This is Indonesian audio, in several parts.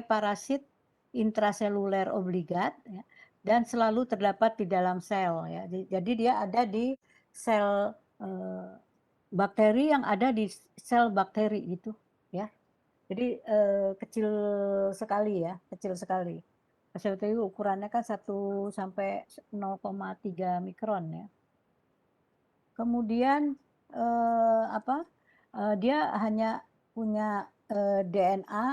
parasit intraseluler obligat ya, dan selalu terdapat di dalam sel ya. Jadi dia ada di sel bakteri yang ada di sel bakteri gitu ya. Jadi kecil sekali ya, kecil sekali. Seperti itu ukurannya kan 1 sampai 0,3 mikron ya. Kemudian dia hanya punya DNA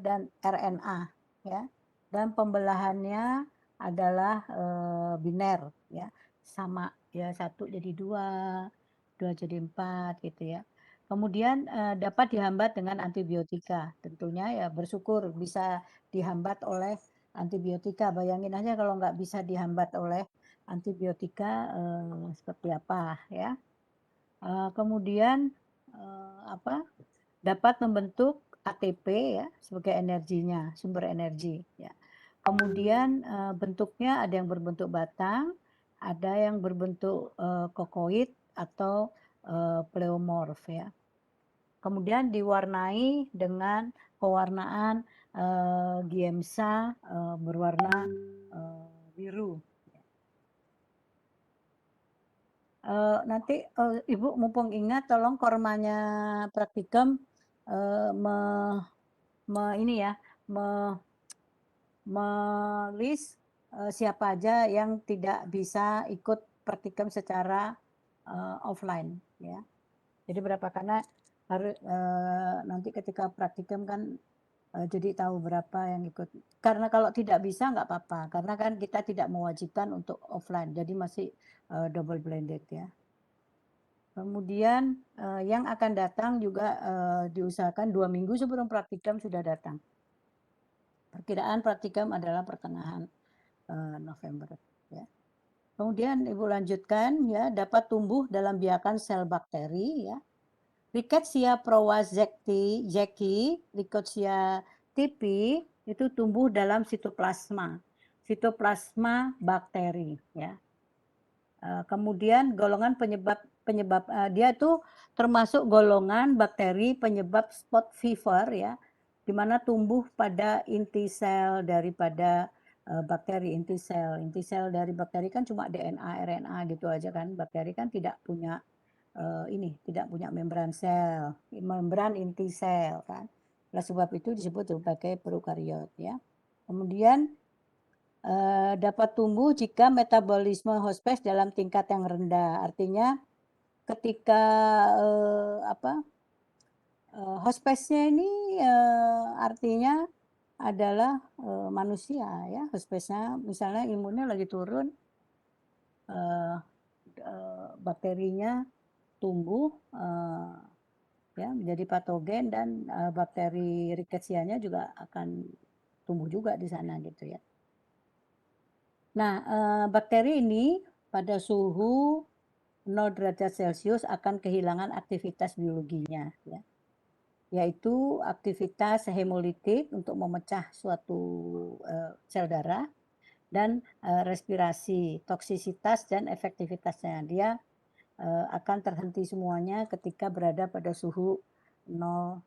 dan RNA ya, dan pembelahannya adalah biner ya, sama ya, 1 jadi 2, 2 jadi 4 gitu ya. Kemudian dapat dihambat dengan antibiotika, tentunya ya bersyukur bisa dihambat oleh antibiotika. Bayangin aja kalau nggak bisa dihambat oleh antibiotika seperti apa ya. Kemudian dapat membentuk ATP ya sebagai energinya, sumber energi ya. Kemudian bentuknya ada yang berbentuk batang, ada yang berbentuk kokoid atau pleomorf ya. Kemudian diwarnai dengan pewarnaan giemsa berwarna biru. Nanti Ibu mumpung ingat tolong kormanya praktikum list siapa aja yang tidak bisa ikut praktikum secara offline ya. Jadi berapa, karena harus nanti ketika praktikum kan jadi tahu berapa yang ikut. Karena kalau tidak bisa nggak apa-apa, karena kan kita tidak mewajibkan untuk offline, jadi masih double blended ya. Kemudian yang akan datang juga diusahakan 2 minggu sebelum praktikum sudah datang. Perkiraan praktikum adalah pertengahan November ya. Kemudian Ibu lanjutkan ya, dapat tumbuh dalam biakan sel bakteri ya. Rickettsia prowazekii, Rickettsia tipi itu tumbuh dalam sitoplasma bakteri ya. Kemudian golongan penyebab dia itu termasuk golongan bakteri penyebab spot fever ya, di mana tumbuh pada inti sel daripada bakteri. Inti sel dari bakteri kan cuma DNA, RNA gitu aja kan. Bakteri kan tidak punya tidak punya membran sel, membran inti sel kan. Oleh sebab itu disebut sebagai prokariot ya. Kemudian dapat tumbuh jika metabolisme hospes dalam tingkat yang rendah. Artinya ketika hospesnya ini artinya adalah manusia ya. Hospesnya misalnya imunnya lagi turun, bakterinya tumbuh ya menjadi patogen, dan bakteri Rickettsia-nya juga akan tumbuh juga di sana gitu ya. Nah, bakteri ini pada suhu 0 derajat Celcius akan kehilangan aktivitas biologinya ya, yaitu aktivitas hemolitik untuk memecah suatu sel darah, dan respirasi, toksisitas dan efektivitasnya. Dia akan terhenti semuanya ketika berada pada suhu 0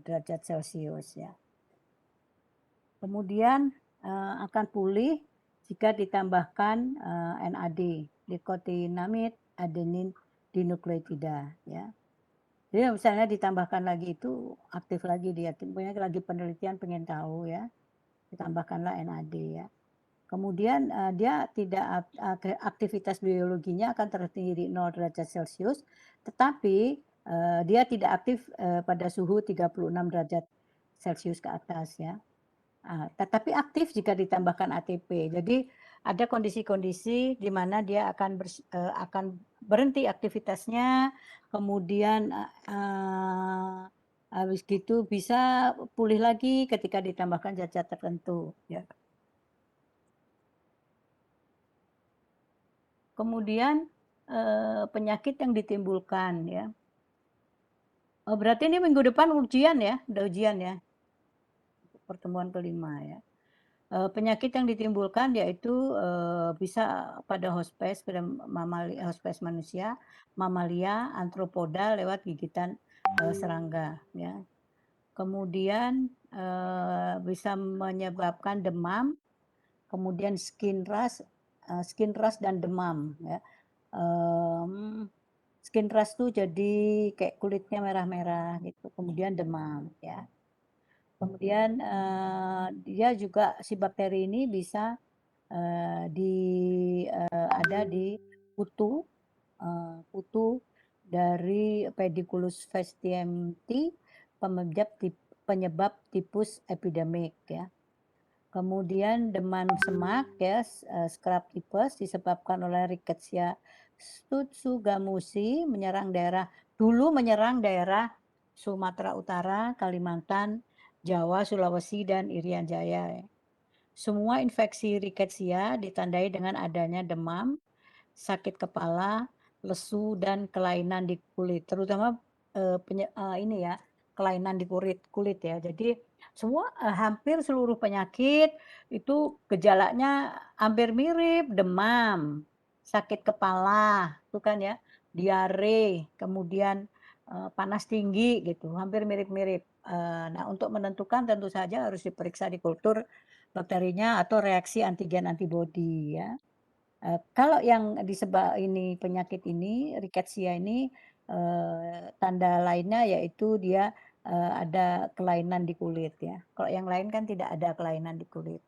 derajat Celcius ya. Kemudian akan pulih jika ditambahkan NAD, nikotinamid adenin dinukleotida ya. Jadi misalnya ditambahkan lagi itu aktif lagi dia, punya lagi penelitian pengen tahu ya, ditambahkanlah NAD ya. Kemudian dia tidak aktivitas biologinya akan terhenti di 0 derajat Celcius, tetapi dia tidak aktif pada suhu 36 derajat Celcius ke atas ya. Tetapi aktif jika ditambahkan ATP. Jadi ada kondisi-kondisi di mana dia akan berhenti aktivitasnya, kemudian habis gitu bisa pulih lagi ketika ditambahkan zat-zat tertentu ya. Kemudian penyakit yang ditimbulkan ya. Berarti ini minggu depan ujian ya, udah ujian ya, pertemuan kelima ya. Penyakit yang ditimbulkan yaitu bisa pada hospes, pada hospes manusia, mamalia, antropoda lewat gigitan serangga ya. Kemudian bisa menyebabkan demam, kemudian skin rash dan demam ya. Skin rash tuh jadi kayak kulitnya merah-merah gitu, kemudian demam ya. Kemudian, dia juga si bakteri ini bisa, ada di kutu, kutu dari Pediculus festiemti, penyebab tipus epidemik ya. Kemudian demam semak ya, scrub typhus disebabkan oleh Rickettsia strutzugamusi dulu menyerang daerah Sumatera Utara, Kalimantan, Jawa, Sulawesi, dan Irian Jaya. Semua infeksi Rickettsia ditandai dengan adanya demam, sakit kepala, lesu, dan kelainan di kulit, terutama ini ya, kelainan di kulit ya. Jadi hampir seluruh penyakit itu gejalanya hampir mirip, demam, sakit kepala, itu kan ya, diare, kemudian panas tinggi gitu, hampir mirip-mirip. Nah, untuk menentukan tentu saja harus diperiksa di kultur bakterinya atau reaksi antigen antibodi ya. Kalau yang penyakit ini, rickettsia ini, tanda lainnya yaitu dia, ada kelainan di kulit ya. Kalau yang lain kan tidak ada kelainan di kulit.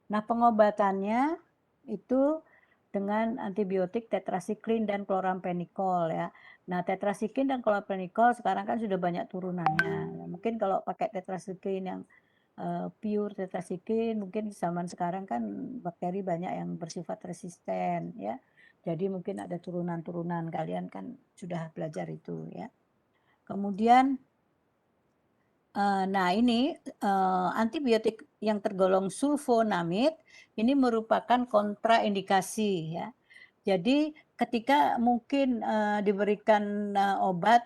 Nah, pengobatannya itu dengan antibiotik tetrasiklin dan kloramfenikol ya. Nah, tetrasiklin dan kloramfenikol sekarang kan sudah banyak turunannya. Nah, mungkin kalau pakai tetrasiklin yang pure tetrasiklin mungkin zaman sekarang kan bakteri banyak yang bersifat resisten ya. Jadi mungkin ada turunan-turunan, kalian kan sudah belajar itu ya. Kemudian nah ini, antibiotik yang tergolong sulfonamid ini merupakan kontraindikasi ya. Jadi ketika mungkin, diberikan, obat,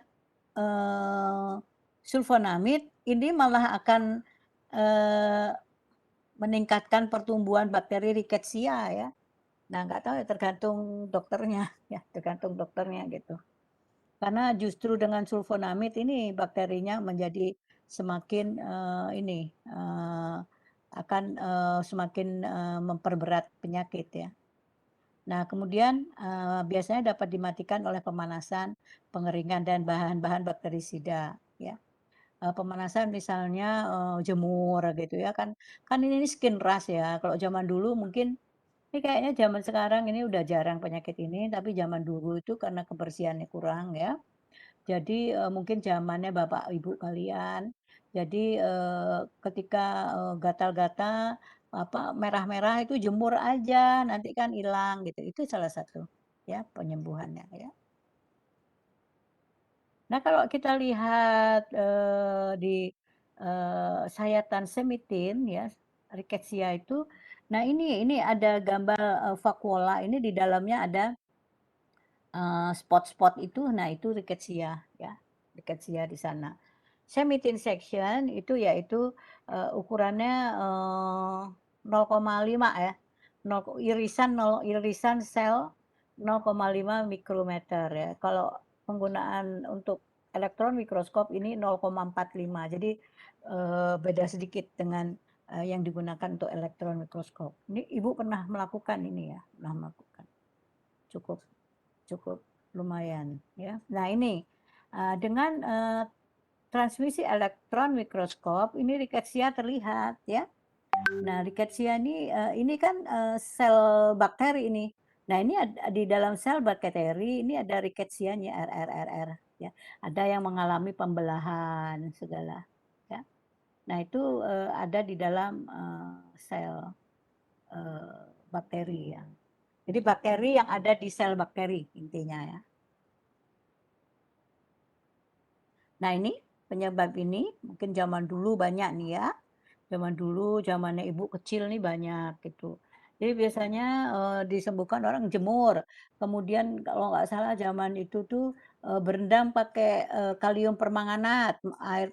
sulfonamid ini malah akan, eee, meningkatkan pertumbuhan bakteri Rickettsia ya. Nah, nggak tahu ya tergantung dokternya ya, tergantung dokternya gitu. Karena justru dengan sulfonamid ini bakterinya menjadi semakin, akan, semakin, memperberat penyakit ya. Nah, kemudian, biasanya dapat dimatikan oleh pemanasan, pengeringan, dan bahan-bahan bakterisida ya. Pemanasan misalnya, jemur gitu ya kan, kan ini skin rash ya, kalau zaman dulu mungkin ini kayaknya zaman sekarang ini udah jarang penyakit ini, tapi zaman dulu itu karena kebersihannya kurang ya. Jadi, mungkin zamannya bapak ibu kalian, jadi, ketika, gatal-gatal, merah-merah itu jemur aja, nanti kan hilang gitu, itu salah satu ya penyembuhannya ya. Nah, kalau kita lihat, di, sayatan semitin ya, rickettsia itu, nah ini ada gambar, vakuola, ini di dalamnya ada spot-spot itu, nah itu rickettsia ya, rickettsia di sana. Semitin section itu yaitu, ukurannya, 0,5 ya, irisan sel 0,5 mikrometer ya. Kalau penggunaan untuk elektron mikroskop ini 0,45. Jadi, beda sedikit dengan, yang digunakan untuk elektron mikroskop. Ini Ibu pernah melakukan ini ya, pernah melakukan. Cukup Cukup lumayan ya. Nah ini, dengan, transmisi elektron mikroskop ini rickettsia terlihat ya. Nah rickettsia ini kan, sel bakteri ini. Nah ini di dalam sel bakteri ini ada rickettsianya RRRR ya. Ada yang mengalami pembelahan segala ya. Nah itu, ada di dalam, sel, bakteri ya. Jadi bakteri yang ada di sel bakteri intinya ya. Nah ini penyebab ini mungkin zaman dulu banyak nih ya. Zaman dulu, zamannya ibu kecil nih banyak gitu. Jadi biasanya, disembuhkan orang jemur. Kemudian kalau nggak salah zaman itu tuh, berendam pakai, kalium permanganat, air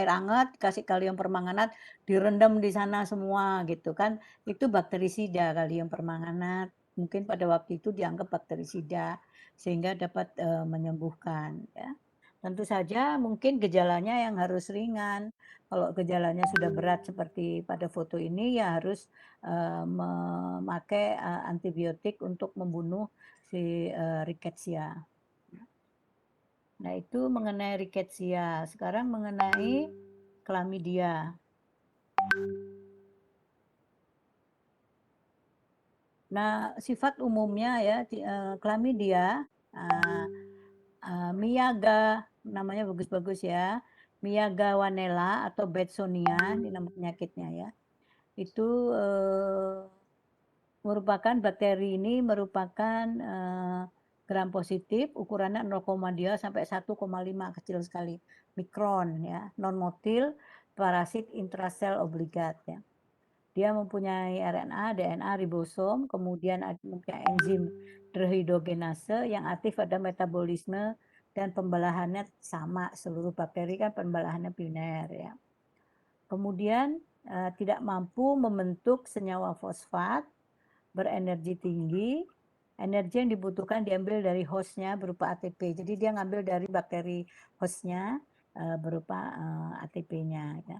hangat kasih kalium permanganat, direndam di sana semua gitu kan. Itu bakterisida kalium permanganat. Mungkin pada waktu itu dianggap bakterisida sehingga dapat, menyembuhkan ya. Tentu saja mungkin gejalanya yang harus ringan. Kalau gejalanya sudah berat seperti pada foto ini, ya harus memakai antibiotik untuk membunuh si rickettsia. Nah, itu mengenai rickettsia. Sekarang mengenai chlamydia. Nah, sifat umumnya ya chlamydia, Miyaga, namanya bagus-bagus ya, Miyaga wanella atau Batsonia, ini nama penyakitnya ya. Itu merupakan bakteri ini merupakan gram positif, ukurannya 0,2 sampai 1,5, kecil sekali, mikron ya, non motil parasit intrasel obligat ya. Dia mempunyai RNA, DNA, ribosom, kemudian mempunyai enzim dehidrogenase yang aktif pada metabolisme dan pembelahannya sama, seluruh bakteri kan pembelahannya biner ya. Kemudian tidak mampu membentuk senyawa fosfat, berenergi tinggi, energi yang dibutuhkan diambil dari hostnya berupa ATP. Jadi dia ngambil dari bakteri hostnya berupa ATP-nya ya.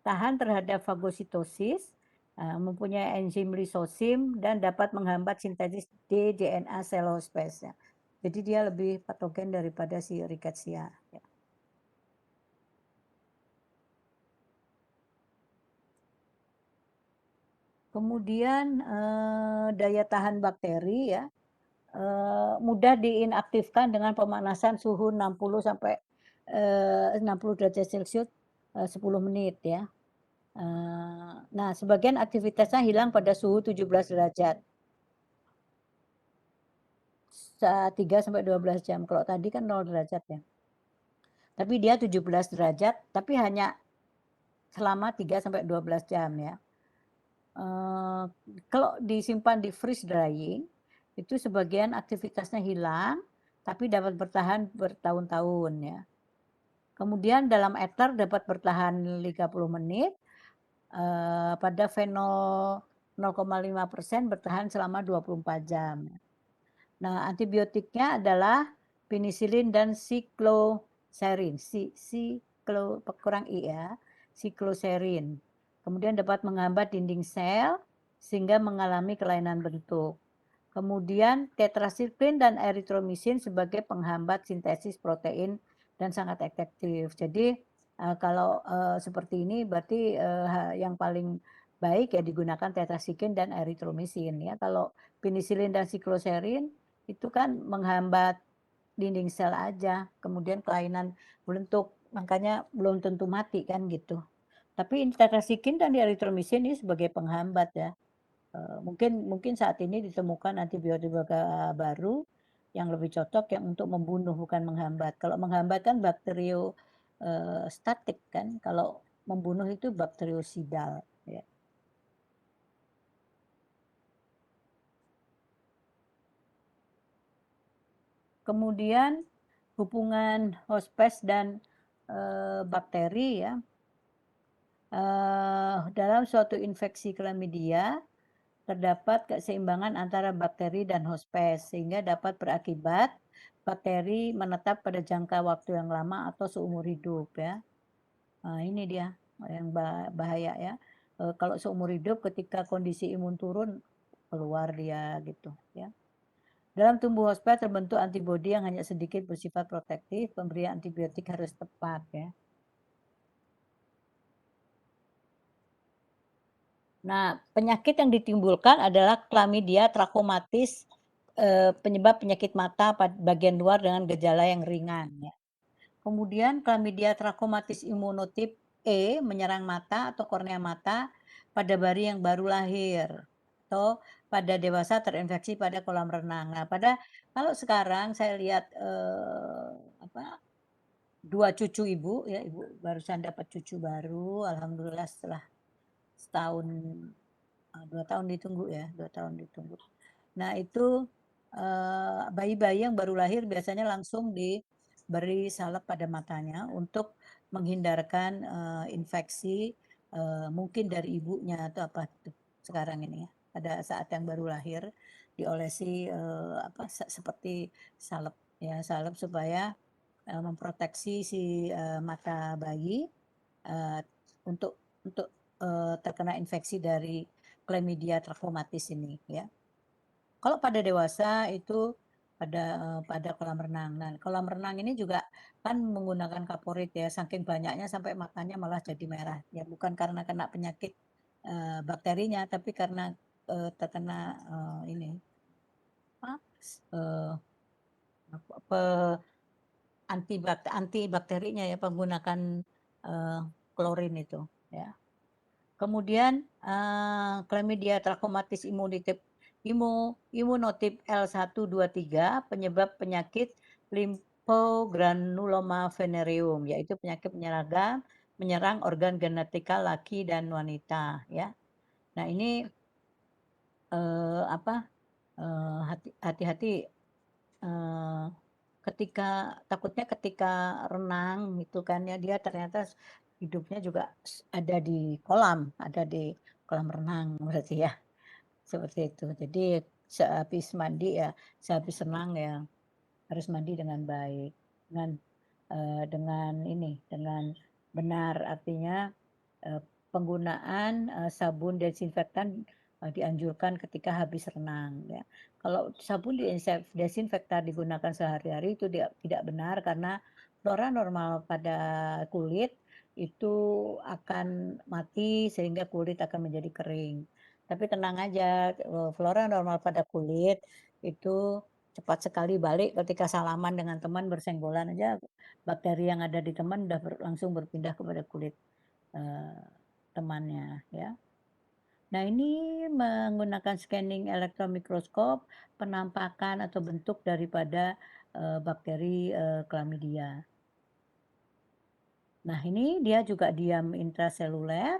Tahan terhadap fagositosis, mempunyai enzim lisosim dan dapat menghambat sintesis DNA sel hospes ya. Jadi dia lebih patogen daripada si rickettsia ya. Kemudian daya tahan bakteri ya, mudah diinaktifkan dengan pemanasan suhu 60 sampai 60 derajat Celcius 10 menit ya. Nah, sebagian aktivitasnya hilang pada suhu 17 derajat. 3 sampai 12 jam. Kalau tadi kan 0 derajat ya. Tapi dia 17 derajat, tapi hanya selama 3 sampai 12 jam ya. Kalau disimpan di freeze drying, itu sebagian aktivitasnya hilang, tapi dapat bertahan bertahun-tahun ya. Kemudian dalam ether dapat bertahan 30 menit, pada fenol 0,5% bertahan selama 24 jam. Nah, antibiotiknya adalah penisilin dan sikloserin, kurang I ya, sikloserin. Kemudian dapat menghambat dinding sel sehingga mengalami kelainan bentuk. Kemudian tetrasiklin dan eritromisin sebagai penghambat sintesis protein dan sangat efektif. Jadi kalau seperti ini berarti yang paling baik ya digunakan tetrasiklin dan eritromisin ya. Kalau penisilin dan sikloserin itu kan menghambat dinding sel aja, kemudian kelainan bentuk, makanya belum tentu mati kan gitu. Tapi tetrasiklin dan eritromisin ini sebagai penghambat ya. Mungkin mungkin saat ini ditemukan antibiotik baru yang lebih cocok yang untuk membunuh bukan menghambat. Kalau menghambat kan bakteriostatik kan, kalau membunuh itu bakteriosidal ya. Kemudian hubungan hospes dan bakteri ya. Dalam suatu infeksi chlamydia terdapat keseimbangan antara bakteri dan hospes sehingga dapat berakibat bakteri menetap pada jangka waktu yang lama atau seumur hidup ya. Nah, ini dia yang bahaya ya. Kalau seumur hidup ketika kondisi imun turun keluar dia gitu ya. Dalam tubuh hospes terbentuk antibodi yang hanya sedikit bersifat protektif, pemberian antibiotik harus tepat ya. Nah, penyakit yang ditimbulkan adalah Chlamydia trachomatis, penyebab penyakit mata bagian luar dengan gejala yang ringan ya. Kemudian Chlamydia trachomatis imunotip E menyerang mata atau kornea mata pada bayi yang baru lahir atau pada dewasa terinfeksi pada kolam renang. Nah, kalau sekarang saya lihat dua cucu ibu ya, ibu barusan dapat cucu baru, alhamdulillah setelah setahun 2 tahun ditunggu ya, 2 tahun ditunggu. Nah itu bayi-bayi yang baru lahir biasanya langsung diberi salep pada matanya untuk menghindarkan infeksi mungkin dari ibunya atau apa gitu sekarang ini ya. Pada saat yang baru lahir diolesi seperti salep ya, salep supaya memproteksi si mata bayi untuk terkena infeksi dari Chlamydia trachomatis ini ya. Kalau pada dewasa itu pada kolam renang. Nah, kolam renang ini juga kan menggunakan kaporit ya, saking banyaknya sampai matanya malah jadi merah. Ya bukan karena kena penyakit bakterinya, tapi karena terkena ini apa? Antibakterinya ya, menggunakan klorin itu ya. Kemudian Chlamydia trachomatis imunotip L123 penyebab penyakit lymphogranuloma venereum, yaitu penyakit menyerang organ genetika laki dan wanita ya. Nah, ini hati-hati takutnya ketika renang gitu kan ya, dia ternyata hidupnya juga ada di kolam renang berarti ya, seperti itu. Jadi sehabis mandi ya, sehabis renang ya harus mandi dengan baik, dengan benar, artinya penggunaan sabun desinfektan dianjurkan ketika habis renang ya. Kalau sabun desinfektan digunakan sehari-hari itu tidak benar, karena flora normal pada kulit itu akan mati sehingga kulit akan menjadi kering. Tapi tenang aja, flora normal pada kulit itu cepat sekali balik ketika salaman dengan teman, bersenggolan aja bakteri yang ada di teman udah langsung berpindah kepada kulit temannya ya. Nah, ini menggunakan scanning elektron mikroskop penampakan atau bentuk daripada bakteri Chlamydia. Nah, ini dia juga diam intraseluler.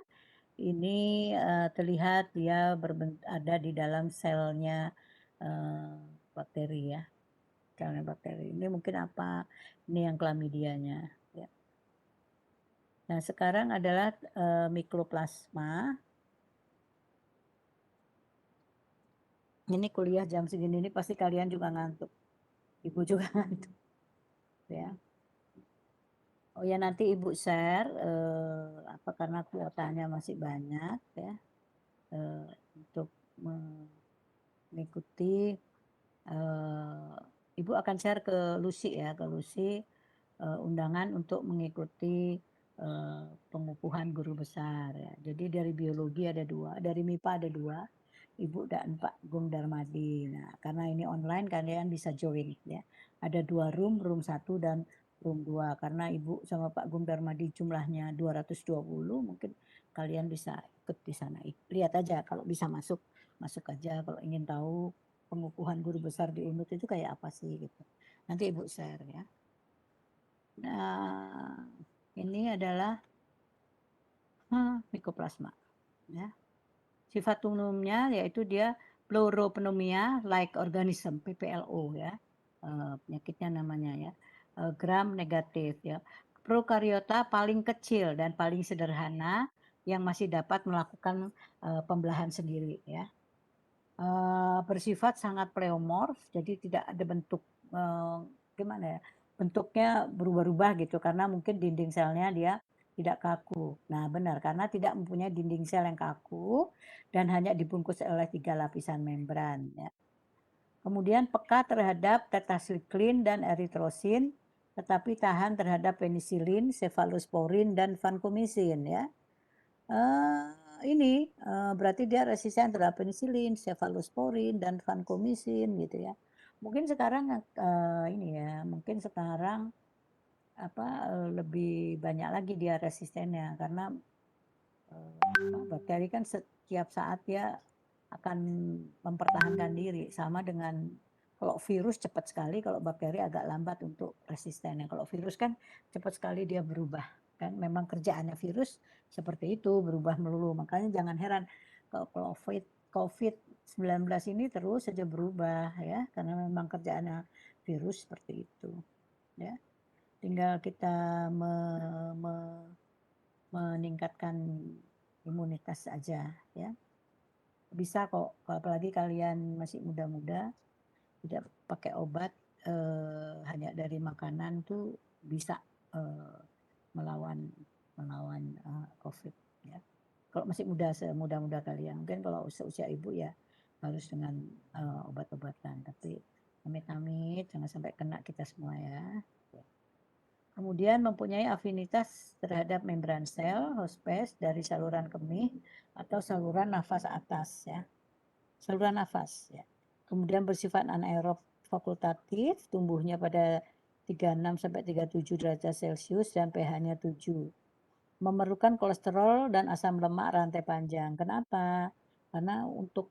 Ini terlihat dia ada di dalam selnya bakteri ya. Selnya bakteri. Ini mungkin apa? Ini yang Chlamydianya ya. Nah, sekarang adalah mikroplasma. Ini kuliah jam segini ini pasti kalian juga ngantuk. Ibu juga ngantuk. Ya. Oh ya, nanti Ibu share karena kuotanya masih banyak ya, untuk mengikuti. Ibu akan share ke Lucy ya, undangan untuk mengikuti pengukuhan guru besar ya. Jadi dari biologi ada 2, dari MIPA ada 2, Ibu dan Pak Gung Darmadi. Nah, karena ini online kalian bisa join ya. Ada 2 room 1 dan room 2. Karena Ibu sama Pak Gung Darmadi jumlahnya 220, mungkin kalian bisa ikut di sana. Lihat aja kalau bisa masuk aja, kalau ingin tahu pengukuhan guru besar di UNUT itu kayak apa sih gitu. Nanti Ibu share ya. Nah, ini adalah mikroplasma ya. Sifat umumnya yaitu dia pleuropneumonia like organism, PPLO ya. Penyakitnya namanya ya. Gram negatif ya. Prokariota paling kecil dan paling sederhana yang masih dapat melakukan pembelahan sendiri ya. Bersifat sangat pleomorf, jadi tidak ada bentuk gimana ya, bentuknya berubah-ubah gitu, karena mungkin dinding selnya dia tidak kaku. Nah, benar, karena tidak mempunyai dinding sel yang kaku dan hanya dibungkus oleh 3 lapisan membran ya. Kemudian peka terhadap tetracycline dan eritrosin, tetapi tahan terhadap penisilin, cefalosporin dan vancomycin ya. Ini berarti dia resisten terhadap penisilin, cefalosporin dan vancomycin gitu ya. Mungkin sekarang mungkin sekarang lebih banyak lagi dia resistennya, karena bakteri kan setiap saat dia akan mempertahankan diri, sama dengan kalau virus cepat sekali, kalau bakteri agak lambat untuk resistennya. Kalau virus kan cepat sekali dia berubah kan, memang kerjaannya virus seperti itu, berubah melulu. Makanya jangan heran kalau COVID-19 ini terus saja berubah ya, karena memang kerjaannya virus seperti itu ya. Tinggal kita meningkatkan imunitas aja ya. Bisa kok, apalagi kalian masih muda-muda, tidak pakai obat, hanya dari makanan tuh bisa melawan COVID ya. Kalau masih muda, semuda-muda kalian, mungkin kalau usia ibu ya harus dengan obat-obatan, tapi amit-amit jangan sampai kena kita semua ya. Kemudian mempunyai afinitas terhadap membran sel, hospes dari saluran kemih atau saluran nafas atas ya. Saluran nafas ya. Kemudian bersifat anaerob fakultatif, tumbuhnya pada 36 sampai 37 derajat Celcius dan pH-nya 7. Memerlukan kolesterol dan asam lemak rantai panjang. Kenapa? Karena untuk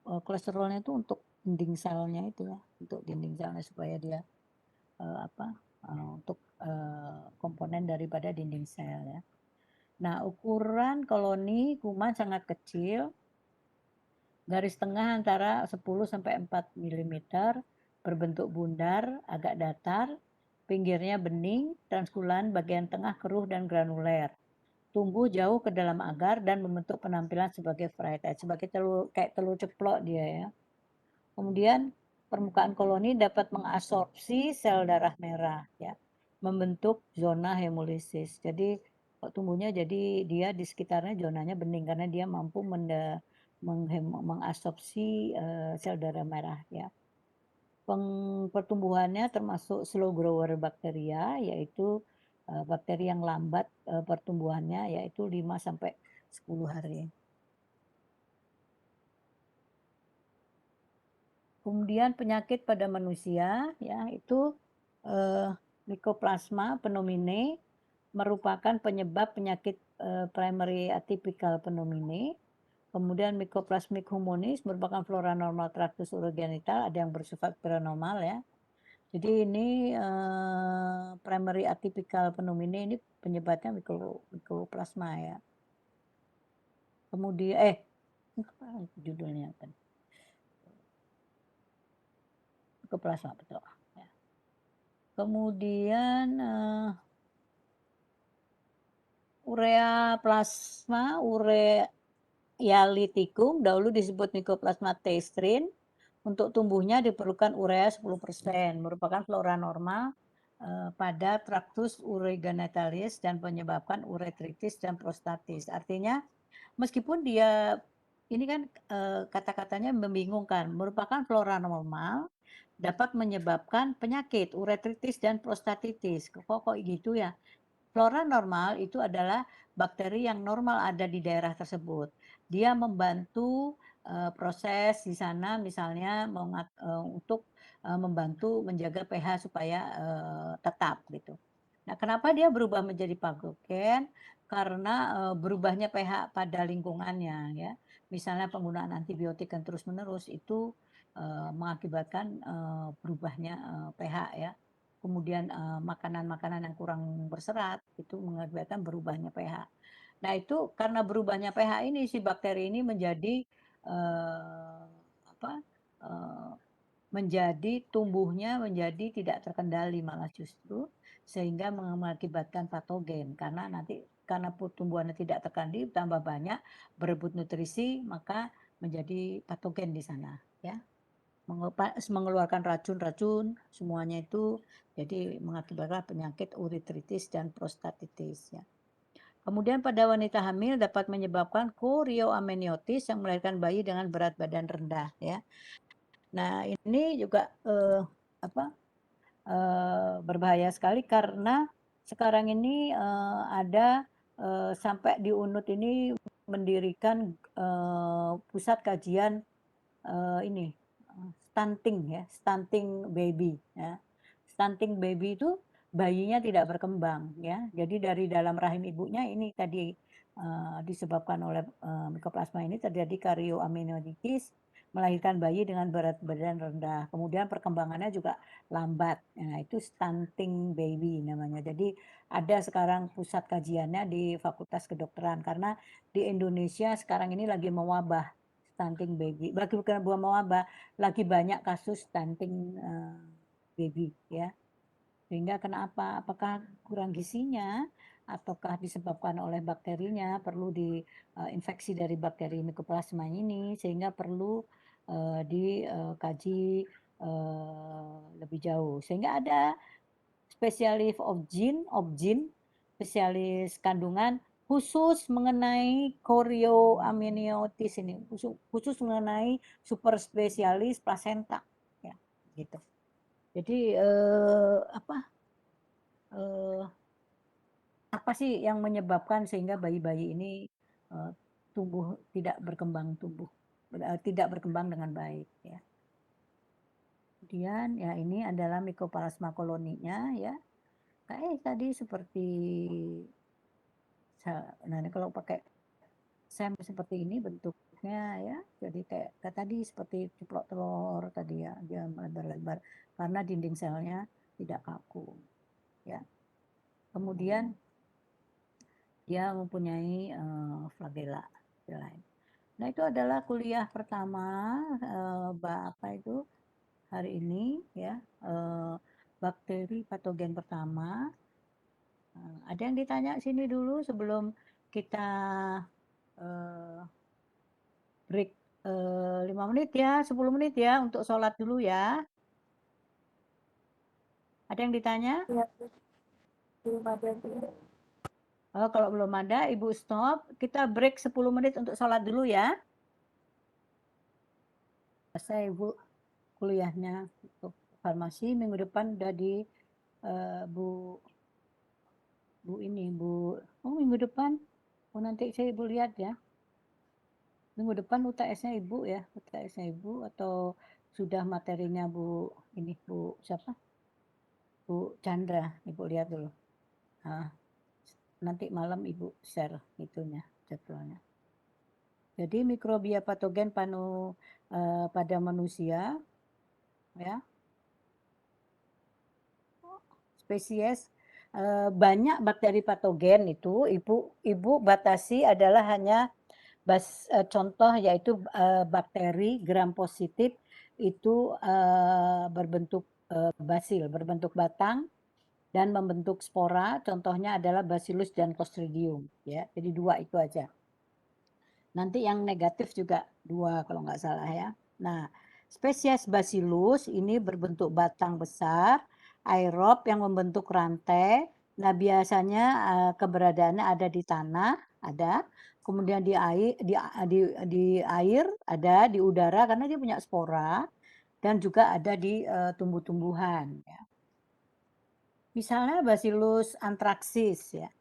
kolesterolnya itu untuk dinding selnya itu ya, untuk dinding selnya supaya dia untuk komponen daripada dinding sel ya. Nah, ukuran koloni kuman sangat kecil, garis tengah antara 10 sampai 4 mm, berbentuk bundar, agak datar, pinggirnya bening, transkulan, bagian tengah keruh dan granuler. Tumbuh jauh ke dalam agar dan membentuk penampilan sebagai varietas, sebagai kayak telur ceplok dia ya. Kemudian permukaan koloni dapat mengabsorpsi sel darah merah ya, membentuk zona hemolisis. Jadi tumbuhnya jadi dia di sekitarnya zonanya bening karena dia mampu mengabsorpsi sel darah merah ya. Pertumbuhannya termasuk slow grower bakteria, yaitu bakteri yang lambat pertumbuhannya, yaitu 5 sampai 10 hari. Kemudian penyakit pada manusia ya itu Mycoplasma pneumoniae merupakan penyebab penyakit primary atypical pneumoniae. Kemudian Mycoplasmic pneumoniae merupakan flora normal traktus urogenital, ada yang bersifat paranormal ya. Jadi ini primary atypical pneumoniae ini penyebabnya Mycoplasma ya. Kemudian judulnya apa? Mycoplasma betul. Ya. Kemudian ureaplasma urealyticum dahulu disebut Mycoplasma testrin. Untuk tumbuhnya diperlukan urea 10%, merupakan flora normal pada traktus urogenitalis dan menyebabkan uretritis dan prostatis. Artinya meskipun dia ini kan kata-katanya membingungkan, merupakan flora normal dapat menyebabkan penyakit uretritis dan prostatitis. Kok gitu ya? Flora normal itu adalah bakteri yang normal ada di daerah tersebut. Dia membantu proses di sana misalnya untuk membantu menjaga pH supaya tetap gitu. Nah, kenapa dia berubah menjadi patogen? Karena berubahnya pH pada lingkungannya ya. Misalnya penggunaan antibiotik yang terus-menerus itu mengakibatkan berubahnya pH ya. Kemudian makanan-makanan yang kurang berserat itu mengakibatkan berubahnya pH. Nah, itu karena berubahnya pH ini si bakteri ini menjadi menjadi tumbuhnya menjadi tidak terkendali malah justru sehingga mengakibatkan patogen karena tumbuhannya tidak terkendali tambah banyak berebut nutrisi maka menjadi patogen di sana ya. Mengeluarkan racun-racun semuanya itu jadi mengakibatkan penyakit uretritis dan prostatitis ya. Kemudian pada wanita hamil dapat menyebabkan chorioameniotis yang melahirkan bayi dengan berat badan rendah ya. Nah, ini juga berbahaya sekali karena sekarang ini ada sampai di UNUD ini mendirikan pusat kajian ini stunting ya, stunting baby ya. Stunting baby itu bayinya tidak berkembang ya. Jadi dari dalam rahim ibunya ini tadi disebabkan oleh Mycoplasma ini terjadi karyoamnionitis, melahirkan bayi dengan berat badan rendah. Kemudian perkembangannya juga lambat. Nah, itu stunting baby namanya. Jadi ada sekarang pusat kajiannya di Fakultas Kedokteran karena di Indonesia sekarang ini lagi mewabah stunting baby. Bukan mewabah, lagi banyak kasus stunting baby ya. Sehingga kenapa? Apakah kurang gizinya ataukah disebabkan oleh bakterinya, perlu diinfeksi dari bakteri Mycoplasma ini sehingga perlu dikaji lebih jauh. Sehingga ada spesialis obgyn, spesialis kandungan khusus mengenai chorioamniotis ini, khusus mengenai super spesialis plasenta, ya, gitu. Jadi apa sih yang menyebabkan sehingga bayi-bayi ini tidak berkembang dengan baik, ya. Kemudian ya ini adalah Mycoplasma koloninya, ya. Tadi seperti nah ini kalau pakai sem seperti ini bentuknya, ya. Jadi kayak tadi seperti ceplok telur tadi, ya, dia melebar-lebar karena dinding selnya tidak kaku, ya. Kemudian dia mempunyai flagella lain. Nah, itu adalah kuliah pertama hari ini, ya, bakteri patogen pertama. Ada yang ditanya sini dulu sebelum kita break 5 menit ya, 10 menit ya untuk sholat dulu ya. Ada yang ditanya? Ya, belum ada. Kalau belum ada, Ibu stop. Kita break 10 menit untuk sholat dulu ya. Selesai Ibu kuliahnya untuk farmasi, minggu depan udah di Bu minggu depan. Nanti saya Ibu lihat ya. Minggu depan UTS-nya Ibu ya, UTS-nya Ibu atau sudah materinya Bu siapa? Bu Chandra, Ibu lihat dulu. Nanti malam Ibu share itunya, jadwalnya. Jadi mikrobia patogen pada manusia, ya. Spesies banyak bakteri patogen itu Ibu batasi adalah hanya contoh yaitu bakteri gram positif itu berbentuk basil, berbentuk batang dan membentuk spora. Contohnya adalah Bacillus dan Clostridium, ya. Jadi 2 itu aja. Nanti yang negatif juga 2 kalau nggak salah, ya. Nah, spesies Bacillus ini berbentuk batang besar, aerob yang membentuk rantai. Nah, biasanya keberadaannya ada di tanah, ada. Kemudian di air ada, di udara karena dia punya spora, dan juga ada di tumbuh-tumbuhan, ya. Misalnya Bacillus anthracis, ya.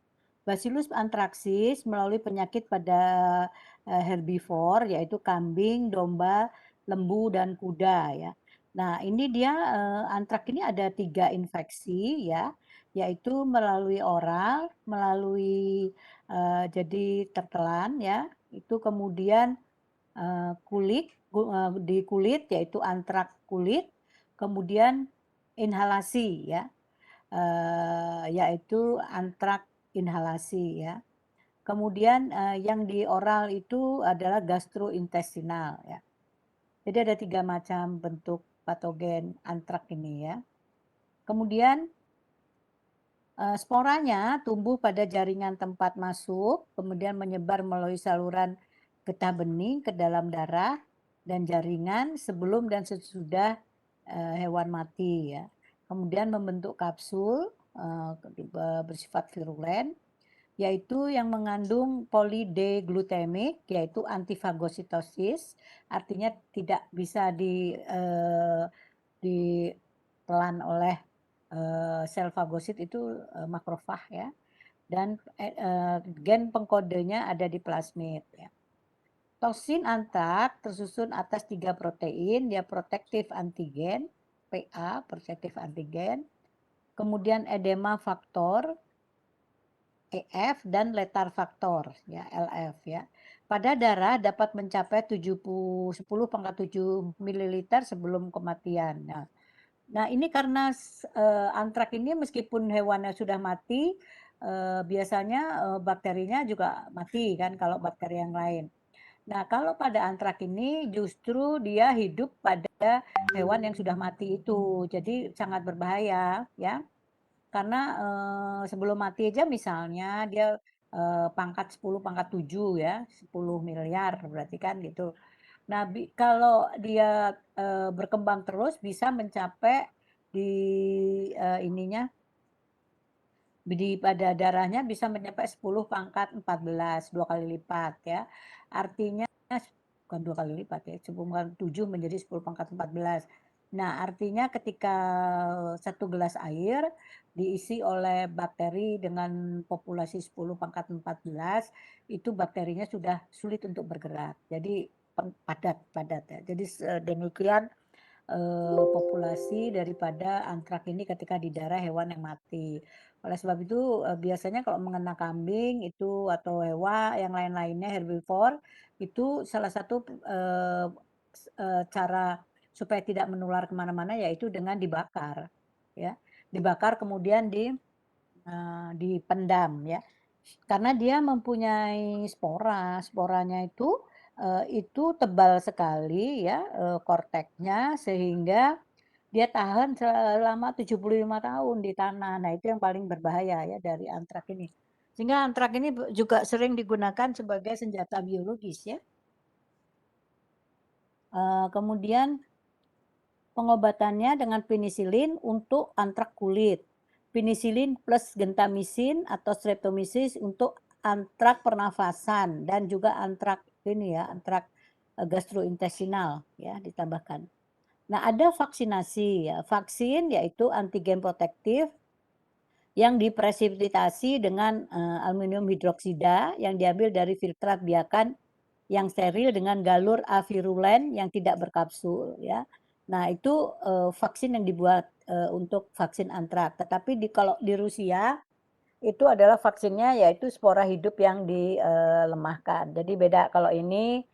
Bacillus anthracis melalui penyakit pada herbivore yaitu kambing, domba, lembu dan kuda, ya. Nah, ini dia antrak ini ada 3 infeksi, ya, yaitu melalui oral, melalui jadi tertelan, ya. Itu kemudian di kulit yaitu antrak kulit, kemudian inhalasi, ya. Yaitu antrak inhalasi, ya. Kemudian yang di oral itu adalah gastrointestinal, ya. Jadi ada 3 macam bentuk patogen antrak ini, ya. Kemudian sporanya tumbuh pada jaringan tempat masuk, kemudian menyebar melalui saluran getah bening ke dalam darah dan jaringan sebelum dan sesudah hewan mati, ya. Kemudian membentuk kapsul bersifat virulen, yaitu yang mengandung polydeglutamik, yaitu antifagositosis, artinya tidak bisa ditelan oleh sel fagosit itu makrofag, ya. Dan gen pengkodenya ada di plasmid, ya. Toksin antrak tersusun atas 3 protein, ya, protective antigen, PA, protective antigen, kemudian edema faktor, EF, dan letar faktor, ya, LF, ya. Pada darah dapat mencapai 10 pangkat 7 ml sebelum kematian. Nah, ini karena antrak ini meskipun hewannya sudah mati, biasanya bakterinya juga mati kan kalau bakteri yang lain. Nah, kalau pada antrak ini justru dia hidup pada hewan yang sudah mati itu. Jadi sangat berbahaya, ya. Karena sebelum mati aja misalnya dia pangkat 10 pangkat 7, ya, 10 miliar berarti kan gitu. Nah, kalau dia berkembang terus bisa mencapai di ininya pada darahnya bisa mencapai 10 pangkat 14, 2 kali lipat ya. Artinya bukan 2 kali lipat ya, 7 menjadi 10 pangkat 14. Nah, artinya ketika 1 gelas air diisi oleh bakteri dengan populasi 10 pangkat 14, itu bakterinya sudah sulit untuk bergerak. Jadi padat ya. Jadi demikian populasi daripada antrak ini ketika di darah hewan yang mati. Oleh sebab itu biasanya kalau mengena kambing itu atau hewan yang lain-lainnya herbivore itu salah satu cara supaya tidak menular kemana-mana yaitu dengan dibakar, ya. Dibakar kemudian dipendam ya. Karena dia mempunyai spora, sporanya itu tebal sekali ya, korteknya sehingga dia tahan selama 75 tahun di tanah. Nah, itu yang paling berbahaya ya dari antrak ini. Sehingga antrak ini juga sering digunakan sebagai senjata biologis ya. Kemudian pengobatannya dengan penisilin untuk antrak kulit. Penisilin plus gentamisin atau streptomycin untuk antrak pernafasan dan juga antrak ini ya, antrak gastrointestinal ya ditambahkan. Nah, ada vaksinasi ya. Vaksin yaitu antigen protektif yang dipresipitasi dengan aluminium hidroksida yang diambil dari filtrat biakan yang steril dengan galur avirulen yang tidak berkapsul ya. Nah, itu vaksin yang dibuat untuk vaksin antrak. Tetapi kalau di Rusia itu adalah vaksinnya yaitu spora hidup yang dilemahkan. Jadi beda kalau ini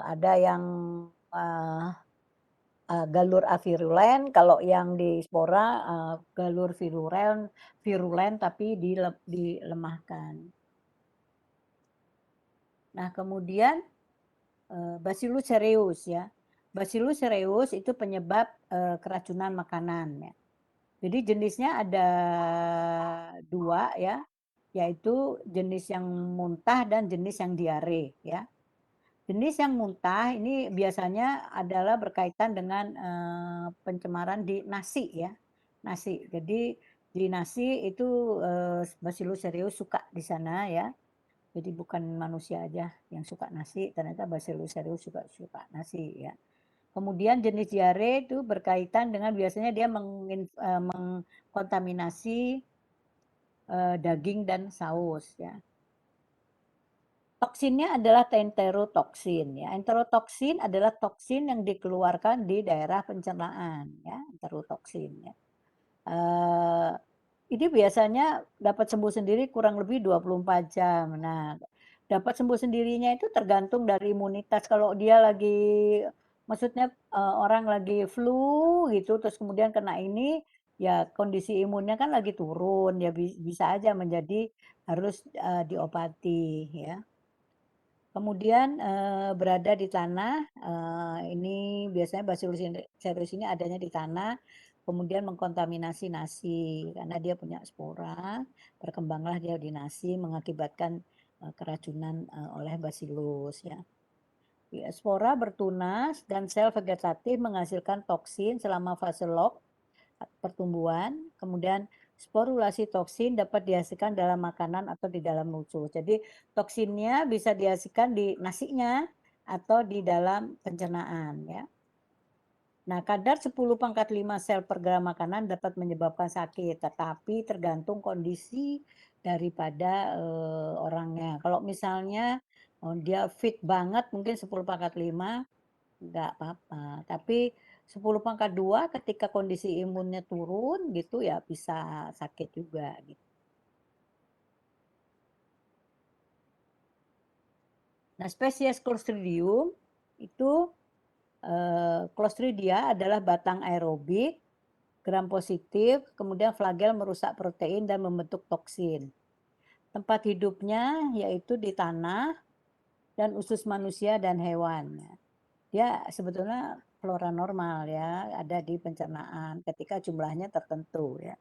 ada yang galur avirulen, kalau yang di spora galur virulen tapi dilemahkan. Nah, kemudian Bacillus cereus ya. Bacillus cereus itu penyebab keracunan makanan ya. Jadi jenisnya ada 2 ya, yaitu jenis yang muntah dan jenis yang diare ya. Jenis yang muntah ini biasanya adalah berkaitan dengan pencemaran di nasi ya, nasi. Jadi di nasi itu Bacillus cereus suka di sana ya. Jadi bukan manusia aja yang suka nasi, ternyata Bacillus cereus juga suka nasi ya. Kemudian jenis diare itu berkaitan dengan biasanya dia mengkontaminasi daging dan saus ya. Toksinnya adalah enterotoksin ya. Enterotoksin adalah toksin yang dikeluarkan di daerah pencernaan ya, enterotoksin ya. Ini biasanya dapat sembuh sendiri kurang lebih 24 jam. Nah, dapat sembuh sendirinya itu tergantung dari imunitas. Kalau dia lagi maksudnya orang lagi flu gitu terus kemudian kena ini, ya kondisi imunnya kan lagi turun, ya bisa aja menjadi harus diobati ya. Kemudian berada di tanah, ini biasanya Bacillus cereus ini adanya di tanah, kemudian mengkontaminasi nasi karena dia punya spora, berkembanglah dia di nasi mengakibatkan keracunan oleh Bacillus ya. Spora bertunas dan sel vegetatif menghasilkan toksin selama fase log pertumbuhan, kemudian sporulasi toksin dapat dihasilkan dalam makanan atau di dalam musuh. Jadi toksinnya bisa dihasilkan di nasinya atau di dalam pencernaan ya. Nah, kadar 10⁵ sel per gram makanan dapat menyebabkan sakit, tetapi tergantung kondisi daripada orangnya. Kalau misalnya dia fit banget mungkin 10⁵ enggak apa-apa, tapi 10⁵ ketika kondisi imunnya turun gitu ya bisa sakit juga gitu. Nah, spesies Clostridium itu Clostridia adalah batang aerobik, gram positif, kemudian flagel merusak protein dan membentuk toksin. Tempat hidupnya yaitu di tanah dan usus manusia dan hewan. Dia sebetulnya flora normal ya, ada di pencernaan ketika jumlahnya tertentu ya.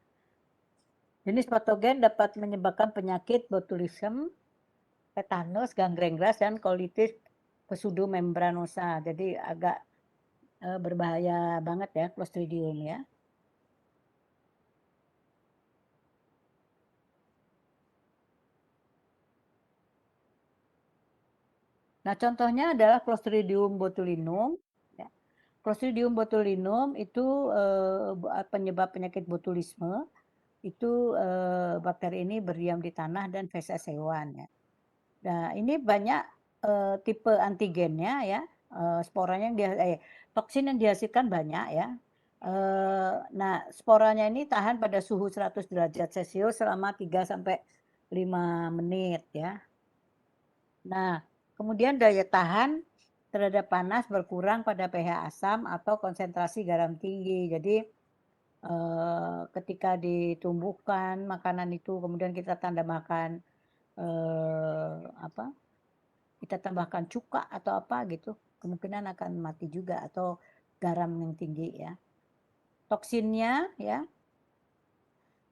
Jenis patogen dapat menyebabkan penyakit botulism, tetanus, gangrene gas, dan colitis pseudomembranosa. Jadi agak berbahaya banget ya Clostridium ya. Nah, contohnya adalah Clostridium botulinum. Ya. Clostridium botulinum itu penyebab penyakit botulisme. Itu bakteri ini berdiam di tanah dan feses hewan ya. Nah, ini banyak tipe antigennya ya. Sporanya yang toksin yang dihasilkan banyak ya. Nah, sporanya ini tahan pada suhu 100 derajat Celcius selama 3 sampai 5 menit ya. Nah, kemudian daya tahan terhadap panas berkurang pada pH asam atau konsentrasi garam tinggi. Jadi ketika ditumbuhkan makanan itu kemudian kita tambahkan apa? Kita tambahkan cuka atau apa gitu, kemungkinan akan mati juga atau garam yang tinggi ya. Toksinnya ya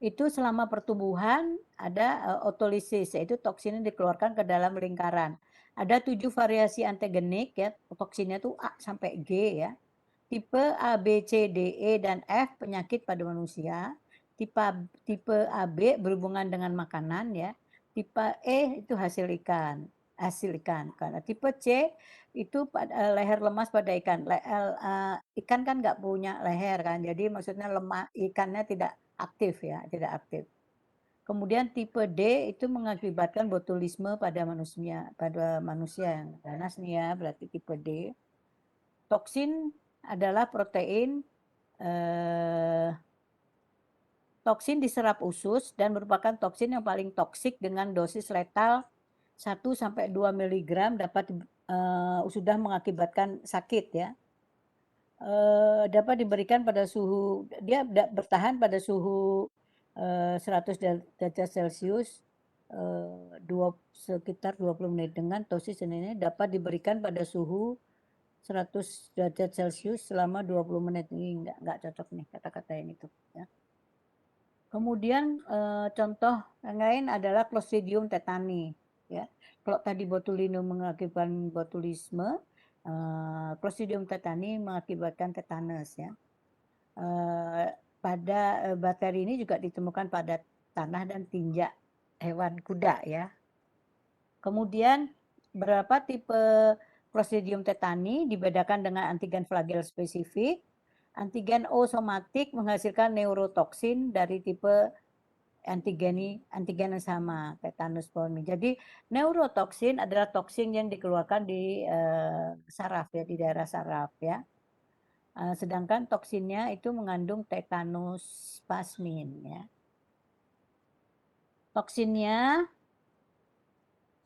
itu selama pertumbuhan ada otolisis, yaitu toksin yang dikeluarkan ke dalam lingkaran. Ada 7 variasi antigenik ya, toksinnya itu A sampai G ya. Tipe A, B, C, D, E, dan F penyakit pada manusia. Tipe AB berhubungan dengan makanan ya. Tipe E itu hasil ikan. Karena tipe C itu leher lemas pada ikan. Ikan kan nggak punya leher kan, jadi maksudnya lemah, ikannya tidak aktif ya, tidak aktif. Kemudian tipe D itu mengakibatkan botulisme pada manusia yang ganas nih ya, berarti tipe D. Toksin adalah protein toksin diserap usus dan merupakan toksin yang paling toksik dengan dosis letal 1 sampai 2 mg dapat sudah mengakibatkan sakit ya. Dapat diberikan pada suhu dia bertahan pada suhu 100 derajat Celcius sekitar 20 menit dengan dosis ini dapat diberikan pada suhu 100 derajat Celcius selama 20 menit. Ini enggak cocok nih kata-kata ini tuh ya. Kemudian contoh yang lain adalah Clostridium tetani ya. Kalau tadi botulinum mengakibatkan botulisme, Clostridium tetani mengakibatkan tetanus ya. Pada bakteri ini juga ditemukan pada tanah dan tinja hewan kuda ya. Kemudian beberapa tipe Clostridium tetani dibedakan dengan antigen flagel spesifik. Antigen O somatik menghasilkan neurotoksin dari tipe antigen yang sama, tetanus polmi. Jadi neurotoksin adalah toksin yang dikeluarkan di saraf ya, di daerah saraf ya. Sedangkan toksinnya itu mengandung tetanus plasmin ya. Toksinnya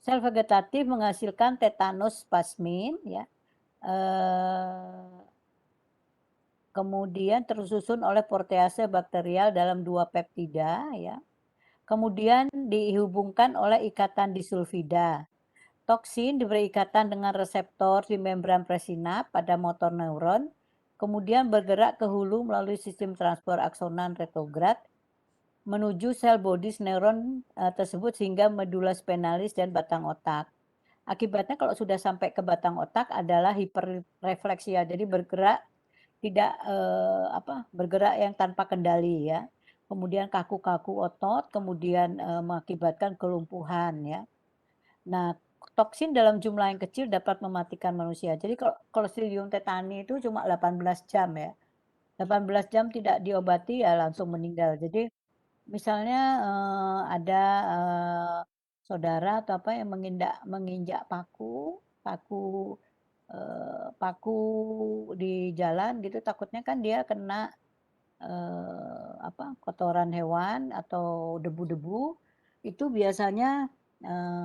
sel vegetatif menghasilkan tetanus plasmin ya. Kemudian tersusun oleh protease bakterial dalam 2 peptida ya. Kemudian dihubungkan oleh ikatan disulfida. Toksin diberi ikatan dengan reseptor di membran presinap pada motor neuron, kemudian bergerak ke hulu melalui sistem transport aksonan retrograd menuju sel bodis neuron tersebut sehingga medula spinalis dan batang otak. Akibatnya kalau sudah sampai ke batang otak adalah hiperrefleksia, jadi bergerak tidak bergerak yang tanpa kendali ya. Kemudian kaku-kaku otot, kemudian mengakibatkan kelumpuhan ya. Nah, toksin dalam jumlah yang kecil dapat mematikan manusia. Jadi kalau Clostridium tetani itu cuma 18 jam ya. 18 jam tidak diobati ya langsung meninggal. Jadi misalnya ada saudara atau apa yang menginjak paku paku di jalan gitu, takutnya kan dia kena kotoran hewan atau debu-debu, itu biasanya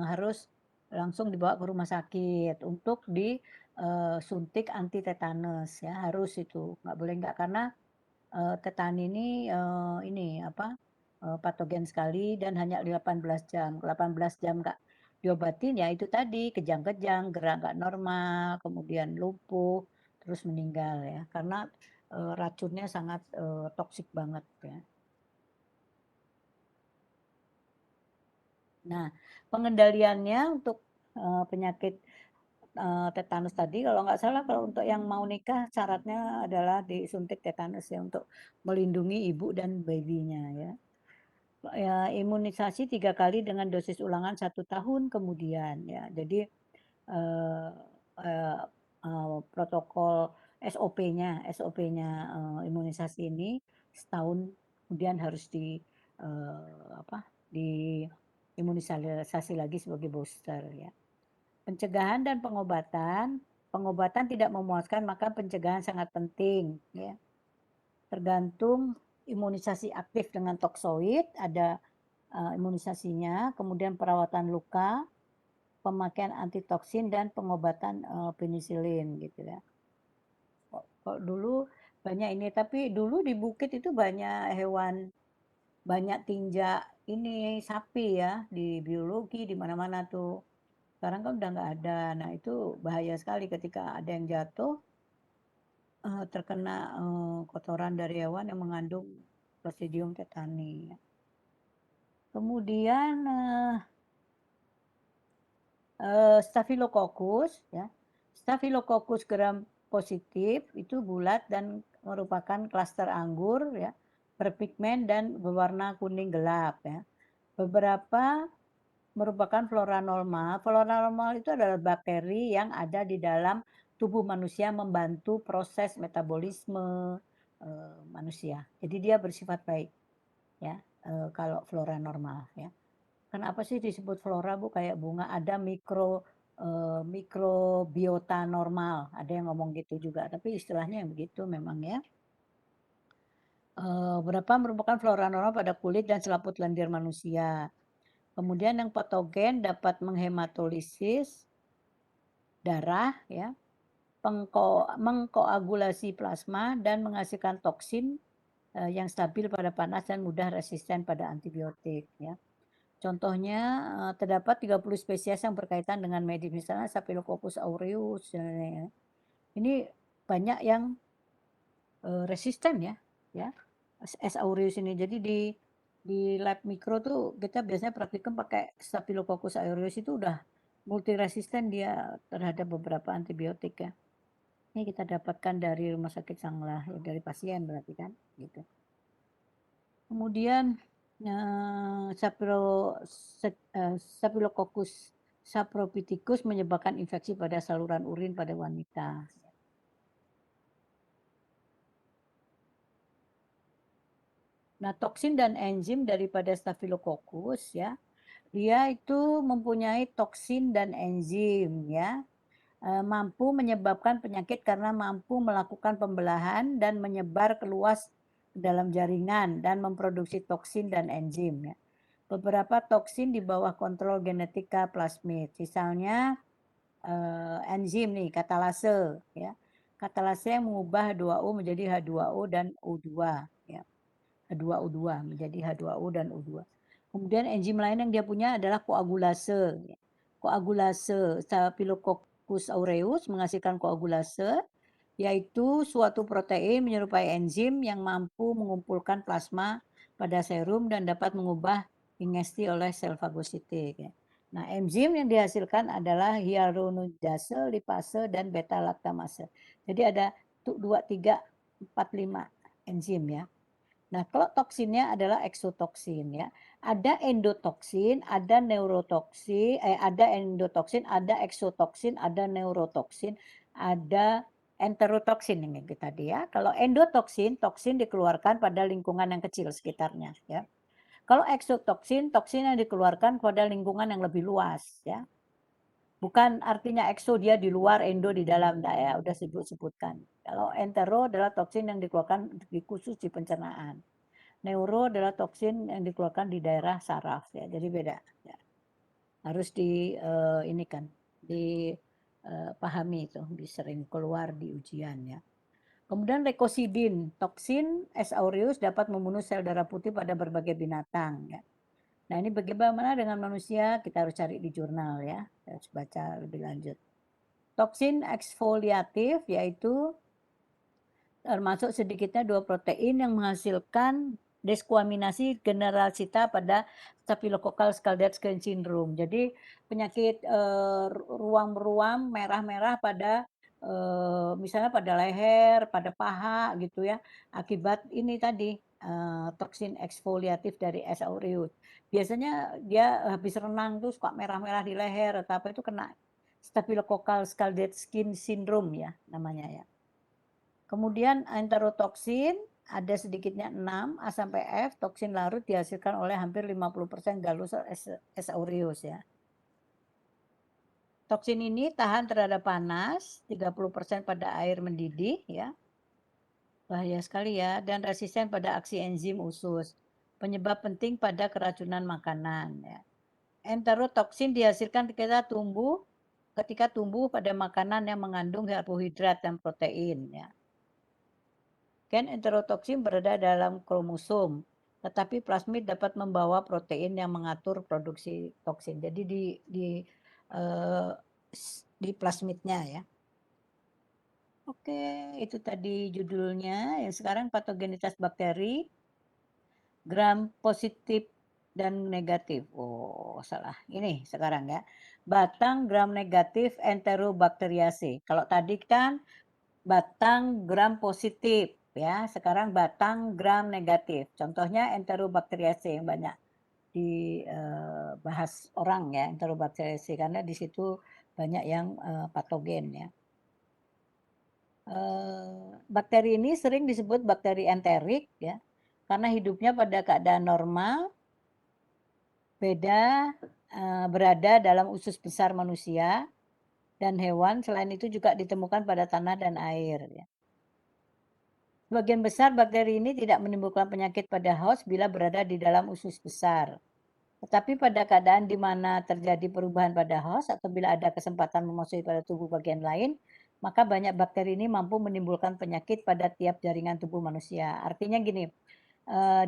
harus langsung dibawa ke rumah sakit untuk disuntik anti tetanus ya, harus itu, nggak boleh nggak, karena tetani ini patogen sekali dan hanya 18 jam. 18 jam nggak diobatin ya itu tadi, kejang-kejang, gerak nggak normal, kemudian lumpuh, terus meninggal ya, karena racunnya sangat toksik banget ya. Nah, pengendaliannya untuk penyakit tetanus tadi, kalau nggak salah kalau untuk yang mau nikah syaratnya adalah disuntik tetanus ya, untuk melindungi ibu dan babynya ya. Ya, imunisasi 3 kali dengan dosis ulangan 1 tahun kemudian ya. Jadi, eee eee protokol SOP-nya, imunisasi ini setahun kemudian harus diimunisasi lagi sebagai booster ya. Pencegahan dan pengobatan, pengobatan tidak memuaskan maka pencegahan sangat penting ya. Tergantung imunisasi aktif dengan toksoid, ada imunisasinya, kemudian perawatan luka, pemakaian antitoksin dan pengobatan penisilin gitu ya. Kalau dulu banyak ini, tapi dulu di bukit itu banyak hewan, banyak tinja ini sapi ya, di biologi di mana-mana tuh. Sekarang kan udah nggak ada. Nah itu bahaya sekali ketika ada yang jatuh terkena kotoran dari hewan yang mengandung Clostridium tetani. Kemudian Staphylococcus ya. Staphylococcus gram positif itu bulat dan merupakan klaster anggur ya, berpigmen dan berwarna kuning gelap ya. Beberapa merupakan flora normal. Flora normal itu adalah bakteri yang ada di dalam tubuh manusia membantu proses metabolisme manusia. Jadi dia bersifat baik ya, kalau flora normal ya. Kenapa sih disebut flora Bu? Kayak bunga, ada mikrobiota normal, ada yang ngomong gitu juga, tapi istilahnya yang begitu memang ya. Beberapa merupakan flora normal pada kulit dan selaput lendir manusia. Kemudian yang patogen dapat menghematolisis darah ya, mengkoagulasi plasma dan menghasilkan toksin yang stabil pada panas dan mudah resisten pada antibiotik ya. Contohnya terdapat 30 spesies yang berkaitan dengan medis, misalnya Staphylococcus aureus. Ini banyak yang resisten ya, S. aureus ini. Jadi di lab mikro tuh kita biasanya praktikum pakai Staphylococcus aureus, itu udah multi resisten dia terhadap beberapa antibiotik ya. Ini kita dapatkan dari Rumah Sakit Sanglah, ya, dari pasien berarti kan, gitu. Kemudian Staphylococcus saprophyticus menyebabkan infeksi pada saluran urin pada wanita. Nah, toksin dan enzim daripada Staphylococcus ya, dia itu mempunyai toksin dan enzim ya, mampu menyebabkan penyakit karena mampu melakukan pembelahan dan menyebar keluas ke dalam jaringan dan memproduksi toksin dan enzim ya. Beberapa toksin di bawah kontrol genetika plasmid, misalnya enzim nih, katalase ya. Katalase yang mengubah H2O menjadi H2O dan O2 ya. H2O2 menjadi H2O dan O2. Kemudian enzim lain yang dia punya adalah koagulase. Koagulase Staphylococcus aureus menghasilkan koagulase, yaitu suatu protein menyerupai enzim yang mampu mengumpulkan plasma pada serum dan dapat mengubah ingesti oleh sel fagositik. Nah, enzim yang dihasilkan adalah hyaluronidase, lipase, dan beta laktamase. Jadi ada 2, 3, 4, 5 enzim ya. Nah, kalau toksinnya adalah eksotoksin ya. Ada endotoksin, ada neurotoksin, ada endotoksin, ada eksotoksin, ada neurotoksin, ada enterotoksin yang kita tadi ya. Kalau endotoksin, toksin dikeluarkan pada lingkungan yang kecil sekitarnya ya. Kalau eksotoksin, toksin yang dikeluarkan pada lingkungan yang lebih luas ya. Bukan artinya ekso dia di luar, endo di dalam, nah ya udah sebutkan. Kalau entero adalah toksin yang dikeluarkan khusus di pencernaan. Neuro adalah toksin yang dikeluarkan di daerah saraf ya, jadi beda ya. Harus ini kan dipahami itu, sering keluar di ujian ya. Kemudian leukosidin, toksin S. aureus dapat membunuh sel darah putih pada berbagai binatang ya. Nah, ini bagaimana dengan manusia, kita harus cari di jurnal ya, harus baca lebih lanjut. Toksin eksfoliatif yaitu termasuk sedikitnya 2 protein yang menghasilkan desquaminasi generalisita pada Staphylococcus skin syndrome. Jadi penyakit ruam beruam merah-merah pada misalnya pada leher, pada paha gitu ya, akibat ini tadi toksin eksfoliatif dari S. aureus. Biasanya dia habis renang tuh suka merah-merah di leher atau apa itu kena Staphylococcus skin syndrome ya namanya ya. Kemudian enterotoksin ada sedikitnya 6 A sampai F, toksin larut dihasilkan oleh hampir 50% Gallus S. aureus ya. Toksin ini tahan terhadap panas, 30% pada air mendidih ya. Bahaya sekali ya, dan resisten pada aksi enzim usus. Penyebab penting pada keracunan makanan ya. Enterotoksin dihasilkan ketika tumbuh pada makanan yang mengandung karbohidrat dan protein ya. Gen enterotoksin berada dalam kromosom, tetapi plasmid dapat membawa protein yang mengatur produksi toksin. Jadi di plasmidnya ya. Oke, itu tadi judulnya. Yang sekarang patogenitas bakteri, gram positif dan negatif. Oh, salah. Ini sekarang ya. Batang gram negatif Enterobacteriaceae. Kalau tadi kan batang gram positif ya, sekarang batang gram negatif. Contohnya Enterobacteriaceae yang banyak dibahas orang ya, Enterobacteriaceae karena di situ banyak yang patogen ya. Bakteri ini sering disebut bakteri enterik ya, karena hidupnya pada keadaan normal, berada dalam usus besar manusia dan hewan. Selain itu juga ditemukan pada tanah dan air ya. Sebagian besar bakteri ini tidak menimbulkan penyakit pada host bila berada di dalam usus besar. Tetapi pada keadaan di mana terjadi perubahan pada host atau bila ada kesempatan memasuki pada tubuh bagian lain, maka banyak bakteri ini mampu menimbulkan penyakit pada tiap jaringan tubuh manusia. Artinya gini,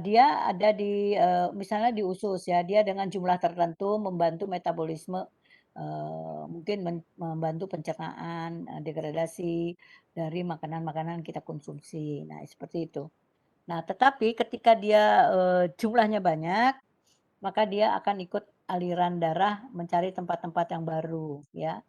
dia ada di misalnya di usus ya, dia dengan jumlah tertentu membantu metabolisme, mungkin membantu pencernaan, degradasi dari makanan-makanan kita konsumsi. Nah, seperti itu. Nah, tetapi ketika dia jumlahnya banyak, maka dia akan ikut aliran darah mencari tempat-tempat yang baru ya.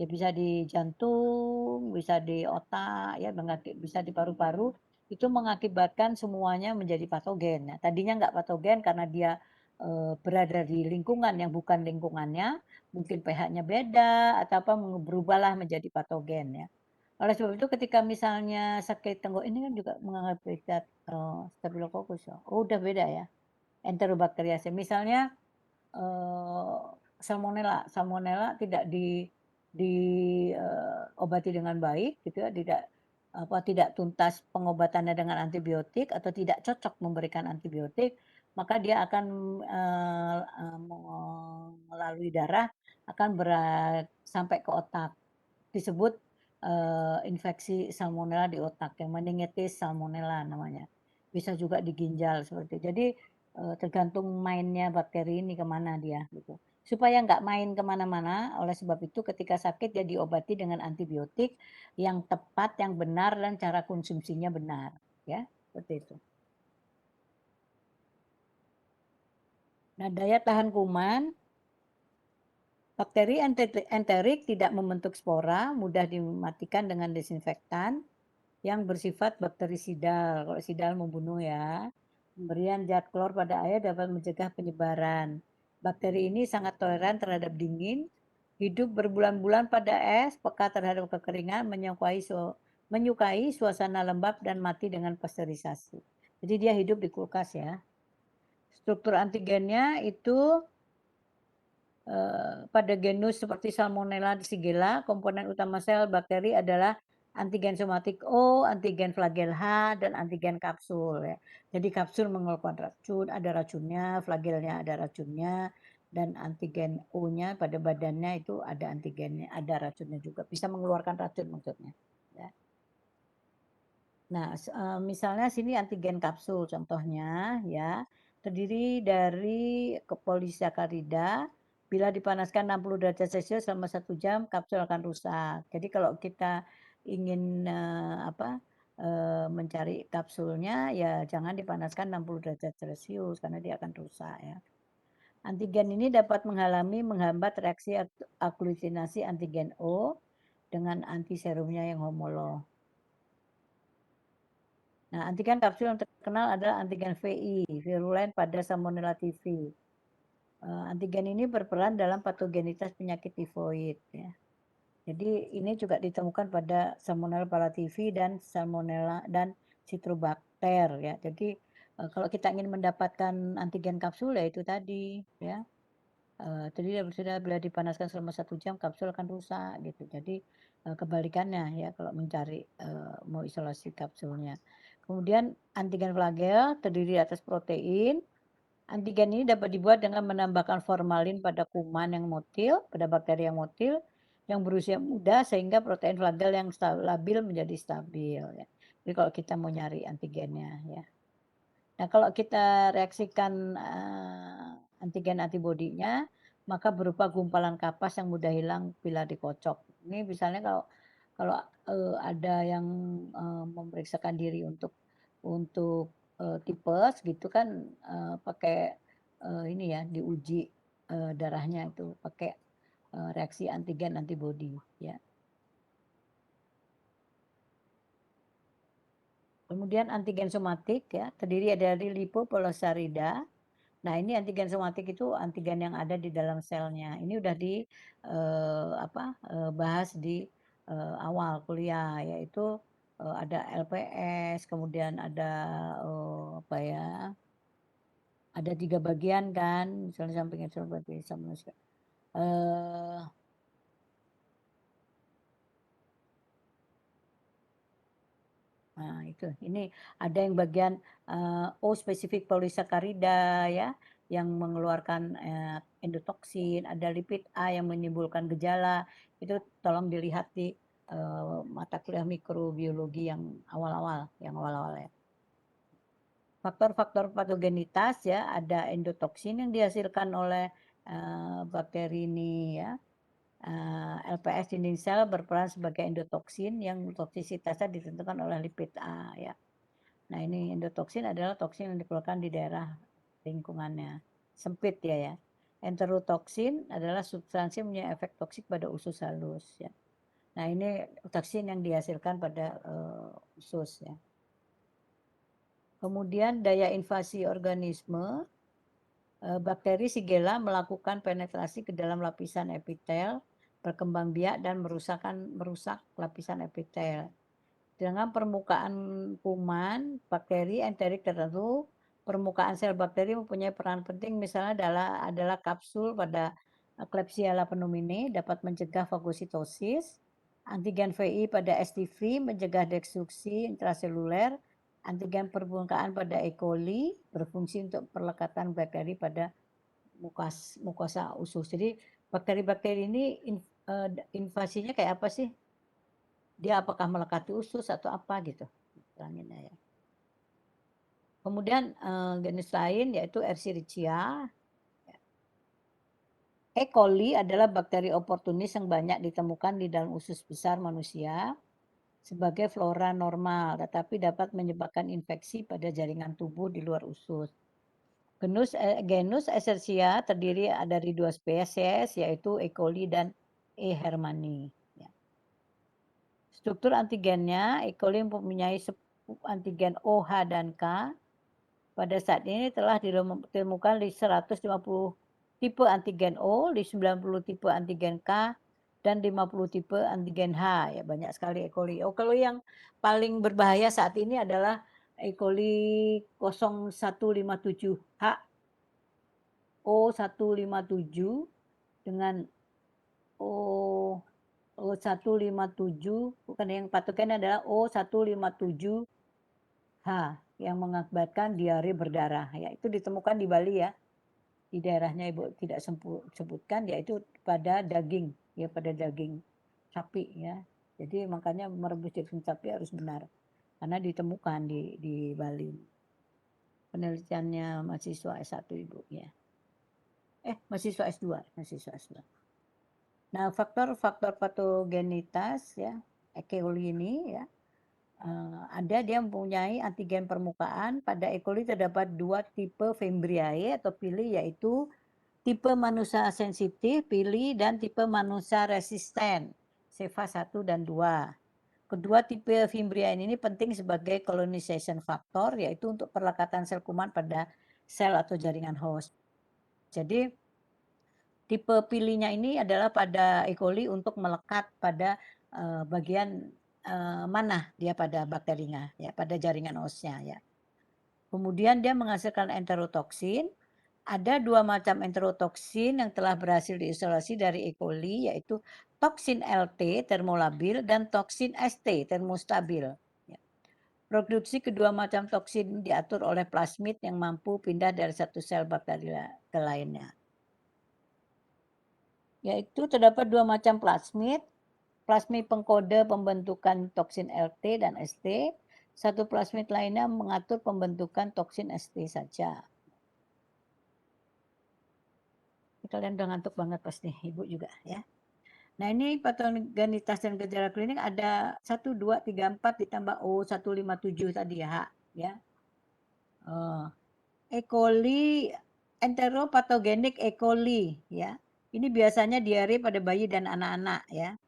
Ya bisa di jantung, bisa di otak ya, bisa di paru-paru, itu mengakibatkan semuanya menjadi patogen. Nah, tadinya nggak patogen karena dia berada di lingkungan yang bukan lingkungannya, mungkin pH-nya beda atau apa berubahlah menjadi patogen ya. Oleh sebab itu ketika misalnya sakit tenggorok ini kan juga mengakibatkan Staphylococcus ya. Oh, udah beda ya. Enterobacteriaceae. Misalnya salmonella. Salmonella tidak diobati dengan baik gitu ya, tidak tuntas pengobatannya dengan antibiotik atau tidak cocok memberikan antibiotik, maka dia akan melalui darah akan sampai ke otak. Disebut infeksi salmonella di otak yang meningitis salmonella namanya. Bisa juga di ginjal seperti itu. Jadi tergantung mainnya bakteri ini kemana dia gitu. Supaya nggak main kemana-mana, oleh sebab itu ketika sakit dia diobati dengan antibiotik yang tepat, yang benar dan cara konsumsinya benar, ya seperti itu. Nah, daya tahan kuman, bakteri enterik tidak membentuk spora, mudah dimatikan dengan desinfektan yang bersifat bakterisidal. Kalau sidal membunuh ya. Pemberian zat klor pada air dapat mencegah penyebaran. Bakteri ini sangat toleran terhadap dingin, hidup berbulan-bulan pada es, peka terhadap kekeringan, menyukai suasana lembab dan mati dengan pasteurisasi. Jadi dia hidup di kulkas ya. Struktur antigennya itu pada genus seperti Salmonella Shigella, komponen utama sel bakteri adalah antigen somatik O, antigen flagel H, dan antigen kapsul ya. Jadi kapsul mengeluarkan racun, ada racunnya, flagelnya ada racunnya, dan antigen O-nya pada badannya itu ada antigennya, ada racunnya juga, bisa mengeluarkan racun maksudnya. Ya. Nah, misalnya sini antigen kapsul contohnya ya, terdiri dari polisakarida. Bila dipanaskan 60 derajat Celcius selama 1 jam, kapsul akan rusak. Jadi kalau kita ingin mencari kapsulnya, ya jangan dipanaskan 60 derajat Celcius karena dia akan rusak ya. Antigen ini dapat menghambat reaksi aglutinasi antigen O dengan antiserumnya yang homolog. Nah, antigen kapsul yang terkenal adalah antigen VI, virulen pada Salmonella typhi. Antigen ini berperan dalam patogenitas penyakit tifoid ya. Jadi ini juga ditemukan pada Salmonella paratyphi dan Salmonella dan Citrobacter ya. Jadi kalau kita ingin mendapatkan antigen kapsul ya itu tadi ya. Tadi sudah bila dipanaskan selama 1 jam kapsul akan rusak gitu. Jadi kebalikannya ya kalau mencari mau isolasi kapsulnya. Kemudian antigen flagel terdiri atas protein. Antigen ini dapat dibuat dengan menambahkan formalin pada kuman yang motil, pada bakteri yang motil yang berusia muda sehingga protein flagel yang labil menjadi stabil ya. Jadi kalau kita mau nyari antigennya ya. Nah, kalau kita reaksikan antigen antibodinya maka berupa gumpalan kapas yang mudah hilang bila dikocok. Ini misalnya kalau ada yang memeriksakan diri untuk tipes gitu kan pakai ini ya diuji darahnya itu pakai reaksi antigen antibodi ya. Kemudian antigen somatik ya terdiri dari lipopolisarida. Nah, ini antigen somatik itu antigen yang ada di dalam selnya. Ini udah bahas di awal kuliah yaitu ada LPS, kemudian ada ada 3 bagian kan, misalnya samping ekstrovert sama Nah, itu. Ini ada yang bagian O spesifik polisakarida ya, yang mengeluarkan endotoksin, ada lipid A yang menimbulkan gejala. Itu tolong dilihat di mata kuliah mikrobiologi yang awal-awal ya. Faktor-faktor patogenitas ya, ada endotoksin yang dihasilkan oleh bakteri ini ya. LPS dinding sel berperan sebagai endotoksin yang toksisitasnya ditentukan oleh lipid A ya. Nah, ini endotoksin adalah toksin yang dikeluarkan di daerah lingkungannya. Sempit ya. Enterotoksin adalah substansi yang punya efek toksik pada usus halus ya. Nah, ini toksin yang dihasilkan pada usus ya. Kemudian daya invasi organisme. Bakteri Shigella melakukan penetrasi ke dalam lapisan epitel, berkembang biak dan merusak lapisan epitel. Dengan permukaan kuman, bakteri enterik tertentu, permukaan sel bakteri mempunyai peran penting misalnya adalah kapsul pada Klebsiella pneumoniae dapat mencegah fagositosis, antigen VI pada STV mencegah destruksi intraseluler, antigen permukaan pada E. coli berfungsi untuk perlekatan bakteri pada mukosa usus. Jadi bakteri-bakteri ini invasinya kayak apa sih? Dia apakah melekati usus atau apa gitu? Ya. Kemudian jenis lain yaitu Escherichia. E. coli adalah bakteri oportunis yang banyak ditemukan di dalam usus besar manusia sebagai flora normal, tetapi dapat menyebabkan infeksi pada jaringan tubuh di luar usus. Genus Escherichia terdiri dari 2 spesies yaitu E. coli dan E. hermani. Ya. Struktur antigennya, E. coli mempunyai antigen O, H, dan K. Pada saat ini telah ditemukan di 150 tipe antigen O, di 90 tipe antigen K, dan 50 tipe antigen H. Ya, banyak sekali E. coli. Kalau yang paling berbahaya saat ini adalah E. coli 0157H, O157 dengan O157, bukan yang patogen adalah O157H yang mengakibatkan diare berdarah. Ya, itu ditemukan di Bali ya. Di daerahnya Ibu tidak sebutkan yaitu pada daging, ya pada daging sapi ya. Jadi makanya merebus daging sapi harus benar. Karena ditemukan di Bali. Penelitiannya mahasiswa S1 Ibu ya. Mahasiswa S2. Nah, faktor-faktor patogenitas ya, E. coli ini ya, ada dia mempunyai antigen permukaan. Pada E. coli terdapat 2 tipe Fimbriae atau pili, yaitu tipe manusia sensitif, pili, dan tipe manusia resisten, SEVA 1 dan 2. Kedua tipe Fimbriae ini penting sebagai colonization factor, yaitu untuk perlekatan sel kuman pada sel atau jaringan host. Jadi tipe pilihnya ini adalah pada E. coli untuk melekat pada bagian mana dia pada bakterinya, ya, pada jaringan hostnya, ya. Kemudian dia menghasilkan enterotoksin. Ada 2 macam enterotoksin yang telah berhasil diisolasi dari E. coli, yaitu toksin LT termolabil dan toksin ST termostabil. Ya. Produksi kedua macam toksin diatur oleh plasmid yang mampu pindah dari satu sel bakteri ke lainnya. Yaitu terdapat 2 macam plasmid pengkode pembentukan toksin LT dan ST. Satu plasmid lainnya mengatur pembentukan toksin ST saja. Kalian udah ngantuk banget pasti, Ibu juga ya. Nah, ini patogenitas dan gejala klinik ada 1, 2, 3, 4 ditambah O157 tadi ya, ya. E. coli, enteropatogenik E. coli ya. Ini biasanya diare pada bayi dan anak-anak ya.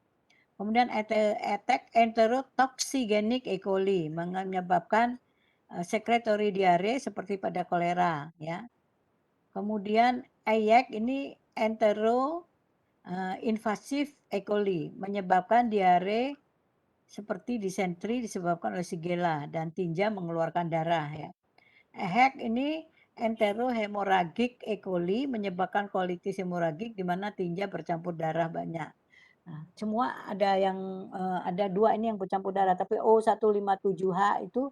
Kemudian enterotoksigenik E. coli menyebabkan secretory diare seperti pada kolera ya. Kemudian EYEC ini invasif E. coli menyebabkan diare seperti disentri disebabkan oleh Shigella dan tinja mengeluarkan darah ya. EHEC ini enterohemoragik E. coli menyebabkan colitis hemoragik di mana tinja bercampur darah banyak. Nah, semua ada yang ada 2 ini yang bercampur darah, tapi O157H itu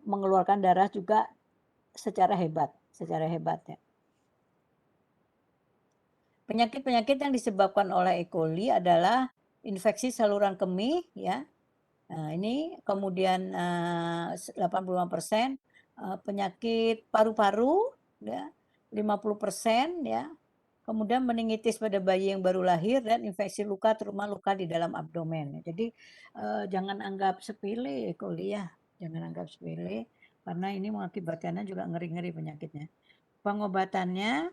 mengeluarkan darah juga secara hebat ya. Penyakit-penyakit yang disebabkan oleh E. coli adalah infeksi saluran kemih ya. Nah, ini kemudian 85%, penyakit paru-paru ya, 50% ya. Kemudian meningitis pada bayi yang baru lahir dan infeksi luka terutama luka di dalam abdomen. Jadi jangan anggap sepele E. coli ya. Jangan anggap sepele karena ini mengakibatkannya juga ngeri-ngeri penyakitnya. Pengobatannya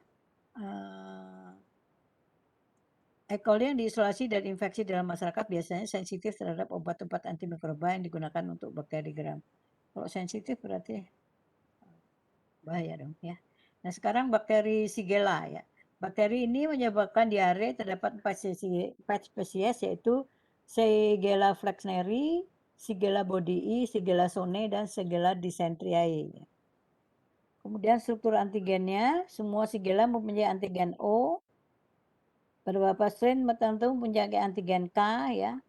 E. coli yang diisolasi dari infeksi dalam masyarakat biasanya sensitif terhadap obat-obat antimikroba yang digunakan untuk bakteri gram. Kalau sensitif berarti bahaya dong ya. Nah, sekarang bakteri Shigella ya. Bakteri ini menyebabkan diare. Terdapat 4 spesies yaitu Shigella flexneri, Shigella bodii, Shigella sone, dan Shigella dysenteriae. Kemudian struktur antigennya, semua Shigella mempunyai antigen O. Pada beberapa strain tertentu mempunyai antigen K ya,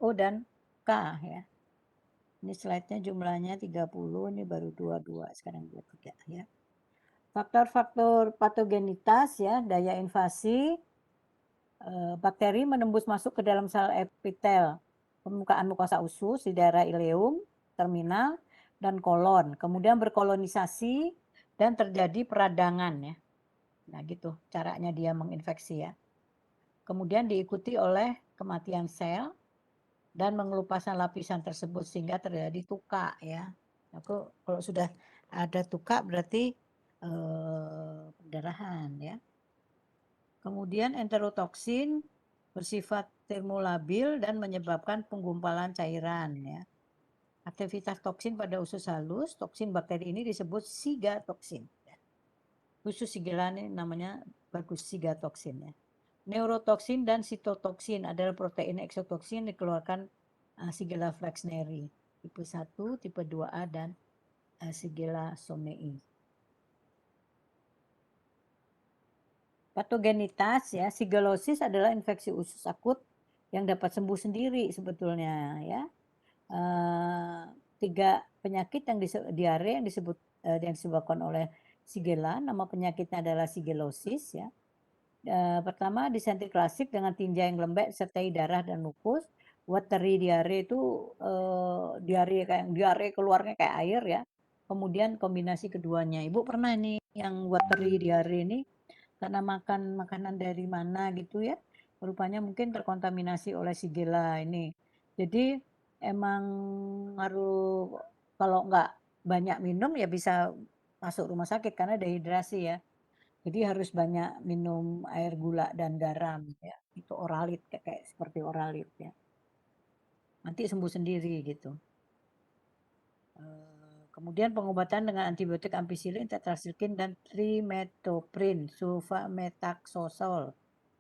O dan K ya. Ini slide-nya jumlahnya 30, ini baru 22, sekarang 23 ya. Faktor-faktor patogenitas ya, daya invasi, bakteri menembus masuk ke dalam sel epitel permukaan mukosa usus di daerah ileum, terminal, dan kolon. Kemudian berkolonisasi dan terjadi peradangan ya. Nah gitu caranya dia menginfeksi ya. Kemudian diikuti oleh kematian sel dan mengelupasan lapisan tersebut sehingga terjadi tuka ya. Kalau sudah ada tuka berarti pendarahan ya. Kemudian enterotoksin bersifat termolabil dan menyebabkan penggumpalan cairan ya. Aktivitas toksin pada usus halus, toksin bakteri ini disebut sigatoksin. Khusus Shigella ini namanya bagus sigatoksin ya. Neurotoksin dan sitotoksin adalah protein eksotoksin yang dikeluarkan Shigella flexneri tipe 1, tipe 2A dan Shigella sonei. Patogenitas ya, shigellosis adalah infeksi usus akut yang dapat sembuh sendiri sebetulnya ya. 3 penyakit yang diare yang disebabkan oleh Shigella, nama penyakitnya adalah shigellosis ya. Pertama disentri klasik dengan tinja yang lembek sertai darah dan mukus. Watery diare itu diare keluarnya kayak air ya. Kemudian kombinasi keduanya. Ibu pernah nih yang watery diare ini karena makan makanan dari mana gitu ya. Rupanya mungkin terkontaminasi oleh Shigella ini. Jadi emang ngaruh kalau nggak banyak minum ya bisa masuk rumah sakit karena dehidrasi ya. Jadi harus banyak minum air gula dan garam ya, itu Oralit kayak seperti Oralit ya. Nanti sembuh sendiri gitu. Kemudian pengobatan dengan antibiotik ampicillin, tetrasilkin, dan trimethoprim, sulfamethoxazole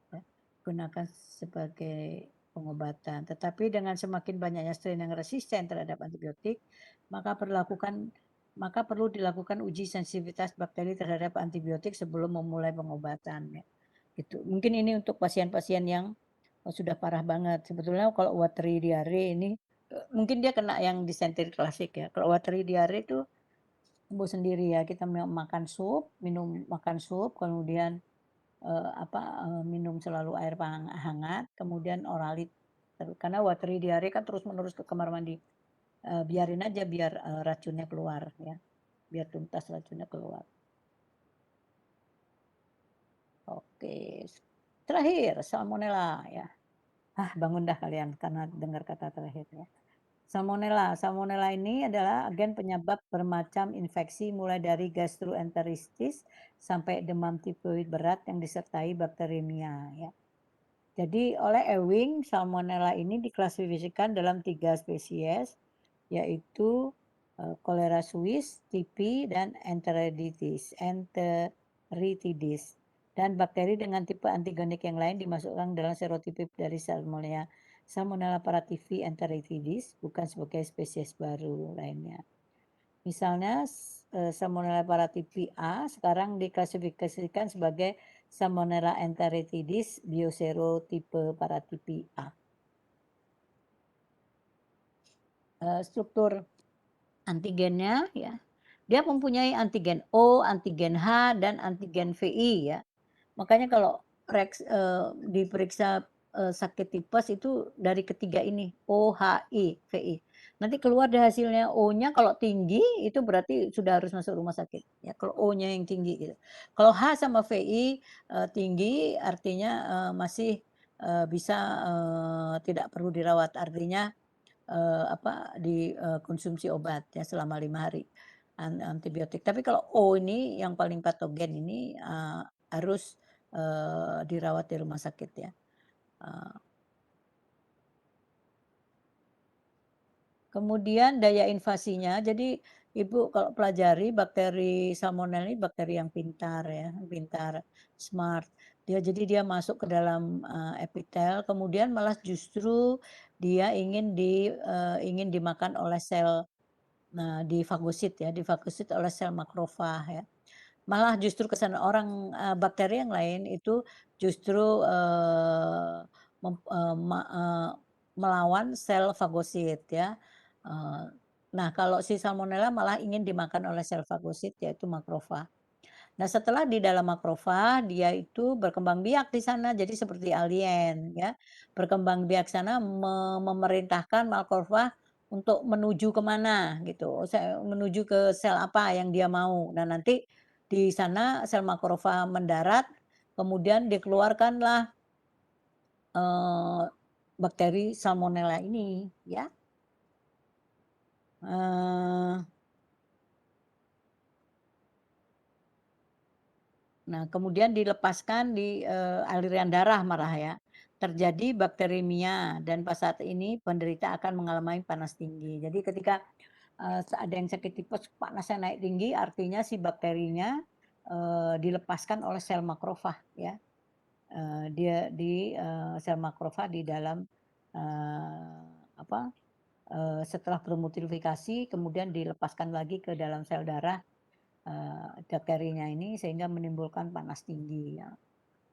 ya, gunakan sebagai pengobatan. Tetapi dengan semakin banyaknya strain yang resisten terhadap antibiotik, maka perlu dilakukan uji sensitivitas bakteri terhadap antibiotik sebelum memulai pengobatan ya. Gitu. Mungkin ini untuk pasien-pasien yang sudah parah banget. Sebetulnya kalau watery diare ini mungkin dia kena yang disentery klasik ya. Kalau watery diare itu sembuh sendiri ya. Kita makan sup, kemudian minum selalu air hangat, kemudian Oralit. Karena watery diare kan terus-menerus ke kamar mandi. Biarin aja biar racunnya keluar ya. Biar tuntas racunnya keluar. Oke. Terakhir, salmonella ya. Bangun dah kalian karena dengar kata terakhir ya. Salmonella. Salmonella ini adalah agen penyebab bermacam infeksi mulai dari gastroenteritis sampai demam tifoid berat yang disertai bakteremia ya. Jadi oleh Ewing, Salmonella ini diklasifikasikan dalam 3 spesies yaitu Cholera Suis, TB, dan Enteritidis. Dan bakteri dengan tipe antigenik yang lain dimasukkan dalam serotipik dari Salmonella. Salmonella paratyphi enteritidis bukan sebagai spesies baru lainnya. Misalnya Salmonella paratyphi A sekarang diklasifikasikan sebagai Salmonella enteritidis bioserotipe paratyphi A. Struktur antigennya ya. Dia mempunyai antigen O, antigen H, dan antigen VI ya. Makanya kalau diperiksa sakit tipes itu dari ketiga ini O, H, I, VI. Nanti keluar deh hasilnya O-nya kalau tinggi itu berarti sudah harus masuk rumah sakit ya. Kalau O-nya yang tinggi gitu. Kalau H sama VI tinggi artinya masih bisa tidak perlu dirawat. Artinya dikonsumsi obat ya selama 5 hari antibiotik. Tapi kalau O ini yang paling patogen ini harus dirawat di rumah sakit ya. Eee, Kemudian daya invasinya, jadi Ibu kalau pelajari bakteri Salmonella ini bakteri yang pintar ya, pintar, smart. Jadi dia masuk ke dalam epitel, kemudian malah justru dia ingin dimakan oleh sel. Nah, difagosit ya, difagosit oleh sel makrofag ya. Malah justru ke sana bakteri yang lain itu justru, mem eee, ma eee, melawan sel fagosit ya. Eee, nah kalau si salmonella malah ingin dimakan oleh sel fagosit yaitu makrofag. Nah setelah di dalam makrofag dia itu berkembang biak di sana jadi seperti alien ya. Berkembang biak sana memerintahkan makrofag untuk menuju kemana gitu, menuju ke sel apa yang dia mau. Nah nanti di sana sel makrofag mendarat, kemudian dikeluarkanlah, eee, bakteri salmonella ini ya. Eee Nah, kemudian dilepaskan di aliran darah malah ya. Terjadi bakteremia dan pas saat ini penderita akan mengalami panas tinggi. Jadi ketika ada yang sakit tipes panasnya naik tinggi artinya si bakterinya dilepaskan oleh sel makrofag ya. Sel makrofag di dalam eee, apa, setelah bermultiplikasi kemudian dilepaskan lagi ke dalam sel darah bakterinya ini sehingga menimbulkan panas tinggi ya,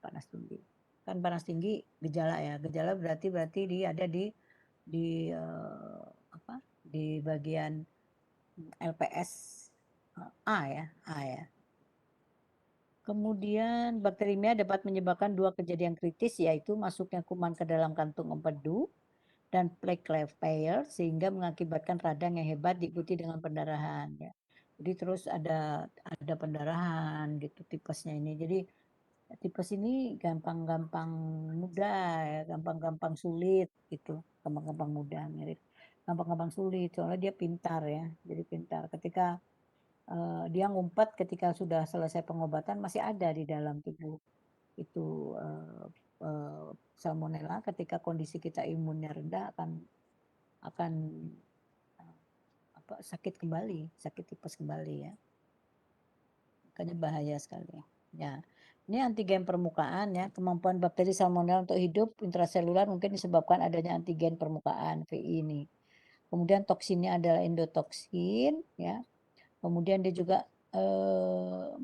panas tinggi. Kan panas tinggi gejala ya, gejala berarti berarti dia ada di, eee, di bagian LPS, A ya, A ya. Kemudian bakteremia dapat menyebabkan 2 kejadian kritis yaitu masuknya kuman ke dalam kantung empedu dan plaque clefairy sehingga mengakibatkan radang yang hebat diikuti dengan pendarahan ya. Jadi terus ada pendarahan gitu tipesnya ini. Jadi tipes ini gampang-gampang mudah ya, gampang-gampang sulit gitu, gampang-gampang mudah mirip. gampang-gampang sulit, soalnya dia pintar ya, jadi pintar. Ketika dia ngumpet ketika sudah selesai pengobatan masih ada di dalam tubuh itu salmonella. Ketika kondisi kita imunnya rendah akan sakit kembali, sakit tipes kembali ya. Makanya bahaya sekali. Ya, ini antigen permukaan ya, kemampuan bakteri salmonella untuk hidup intraselular mungkin disebabkan adanya antigen permukaan VI ini. Kemudian toksinnya adalah endotoksin ya. Kemudian dia juga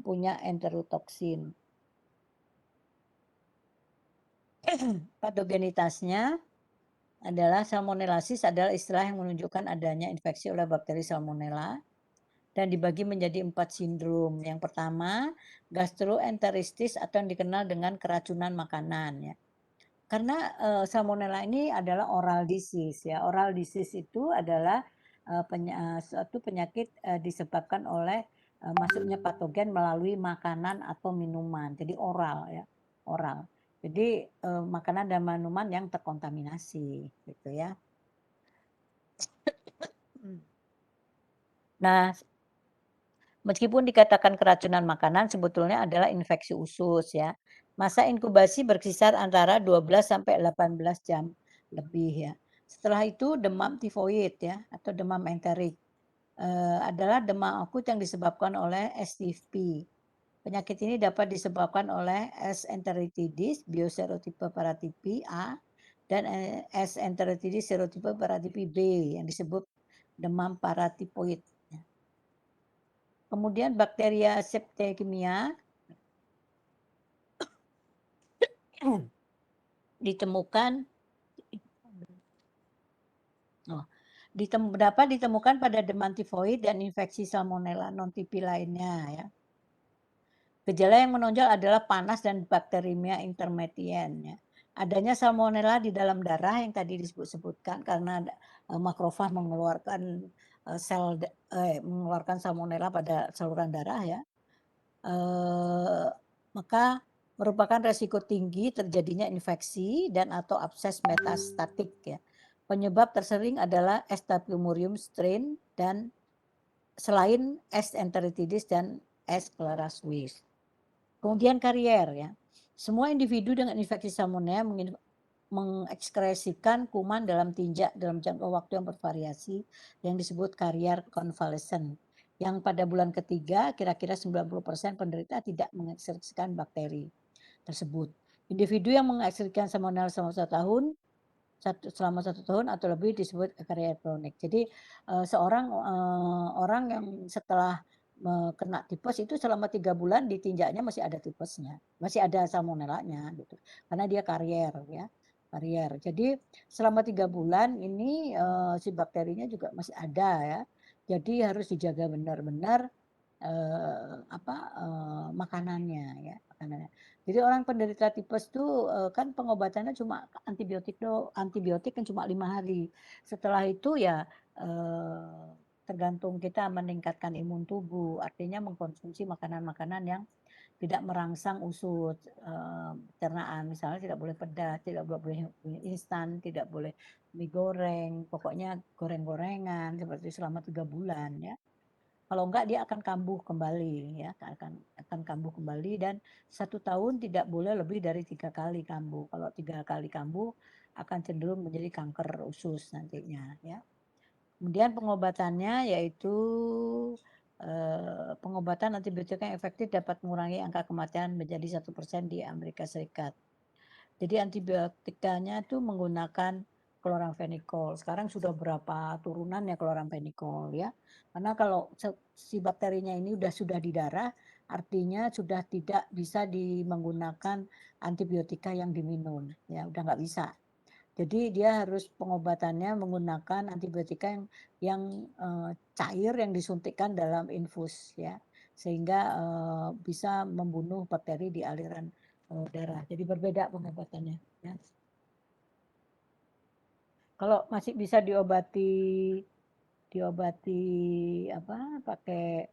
punya enterotoksin. Patogenitasnya adalah salmonellosis adalah istilah yang menunjukkan adanya infeksi oleh bakteri salmonella dan dibagi menjadi 4 sindrom. Yang pertama, gastroenteritis atau yang dikenal dengan keracunan makanan ya. Karena salmonella ini adalah oral disease ya. Oral disease itu adalah suatu penyakit disebabkan oleh masuknya patogen melalui makanan atau minuman. Jadi oral ya, oral. Jadi makanan dan minuman yang terkontaminasi gitu ya. Nah, meskipun dikatakan keracunan makanan sebetulnya adalah infeksi usus ya. Masa inkubasi berkisar antara 12 sampai 18 jam lebih ya. Setelah itu demam tifoid ya atau demam enterik adalah demam akut yang disebabkan oleh STP. Penyakit ini dapat disebabkan oleh S. enteritidis bioserotipe paratipi A dan S. enteritidis serotipe paratipi B yang disebut demam paratipoid. Kemudian bakteria Septicemia ditemukan dapat ditemukan pada demam tifoid dan infeksi salmonella non-TB lainnya ya. Gejala yang menonjol adalah panas dan bakterimia intermittent ya. Adanya salmonella di dalam darah yang tadi disebut-sebutkan karena makrofag mengeluarkan mengeluarkan salmonella pada saluran darah ya. Maka merupakan resiko tinggi terjadinya infeksi dan atau abses metastatik ya. Penyebab tersering adalah Staphylococcus strain dan selain S. enteritidis dan S. sclerosis. Kemudian karier ya. Semua individu dengan infeksi salmonella mengekskresikan kuman dalam tinja dalam jangka waktu yang bervariasi yang disebut karier convalescent. Yang pada bulan ketiga kira-kira 90% penderita tidak mengekskresikan bakteri tersebut. Individu yang mengekskresikan salmonella selama 1 tahun atau lebih disebut karier kronik. Jadi seorang orang yang setelah kena tipes itu selama 3 bulan di tinjaknya masih ada tipesnya, masih ada salmonellanya gitu. Karena dia karier ya, karier. Jadi selama 3 bulan ini si bakterinya juga masih ada ya. Jadi harus dijaga benar-benar makanannya ya, makanannya. Jadi orang penderita tipes tuh kan pengobatannya cuma antibiotik kan cuma 5 hari. Setelah itu ya tergantung kita meningkatkan imun tubuh, artinya mengkonsumsi makanan-makanan yang tidak merangsang usus pencernaan, misalnya tidak boleh pedas, tidak boleh mie instan, tidak boleh mie goreng, pokoknya goreng-gorengan seperti selama 3 bulan ya. Kalau enggak dia akan kambuh kembali ya, akan kambuh kembali dan 1 tahun tidak boleh lebih dari 3 kali kambuh. Kalau 3 kali kambuh akan cenderung menjadi kanker usus nantinya ya. Kemudian pengobatannya yaitu pengobatan antibiotika yang efektif dapat mengurangi angka kematian menjadi 1% di Amerika Serikat. Jadi antibiotikanya itu menggunakan chloramphenicol. Sekarang sudah berapa turunan ya chloramphenicol ya. Karena kalau si bakterinya ini sudah di darah, artinya sudah tidak bisa menggunakan antibiotika yang diminum ya, udah nggak bisa. Jadi dia harus pengobatannya menggunakan antibiotika yang cair yang disuntikkan dalam infus ya, sehingga bisa membunuh bakteri di aliran darah. Jadi berbeda pengobatannya ya. Kalau masih bisa diobati pakai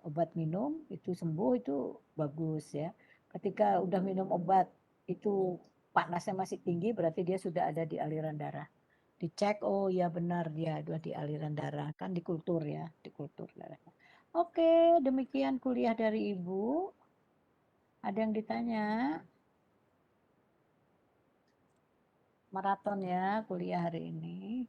obat minum itu sembuh itu bagus ya. Ketika udah minum obat itu panasnya masih tinggi berarti dia sudah ada di aliran darah. dicek, oh ya benar dia di aliran darah, kan di kultur ya, di kultur darahnya. Oke, demikian kuliah dari Ibu. Ada yang ditanya? Maraton ya kuliah hari ini.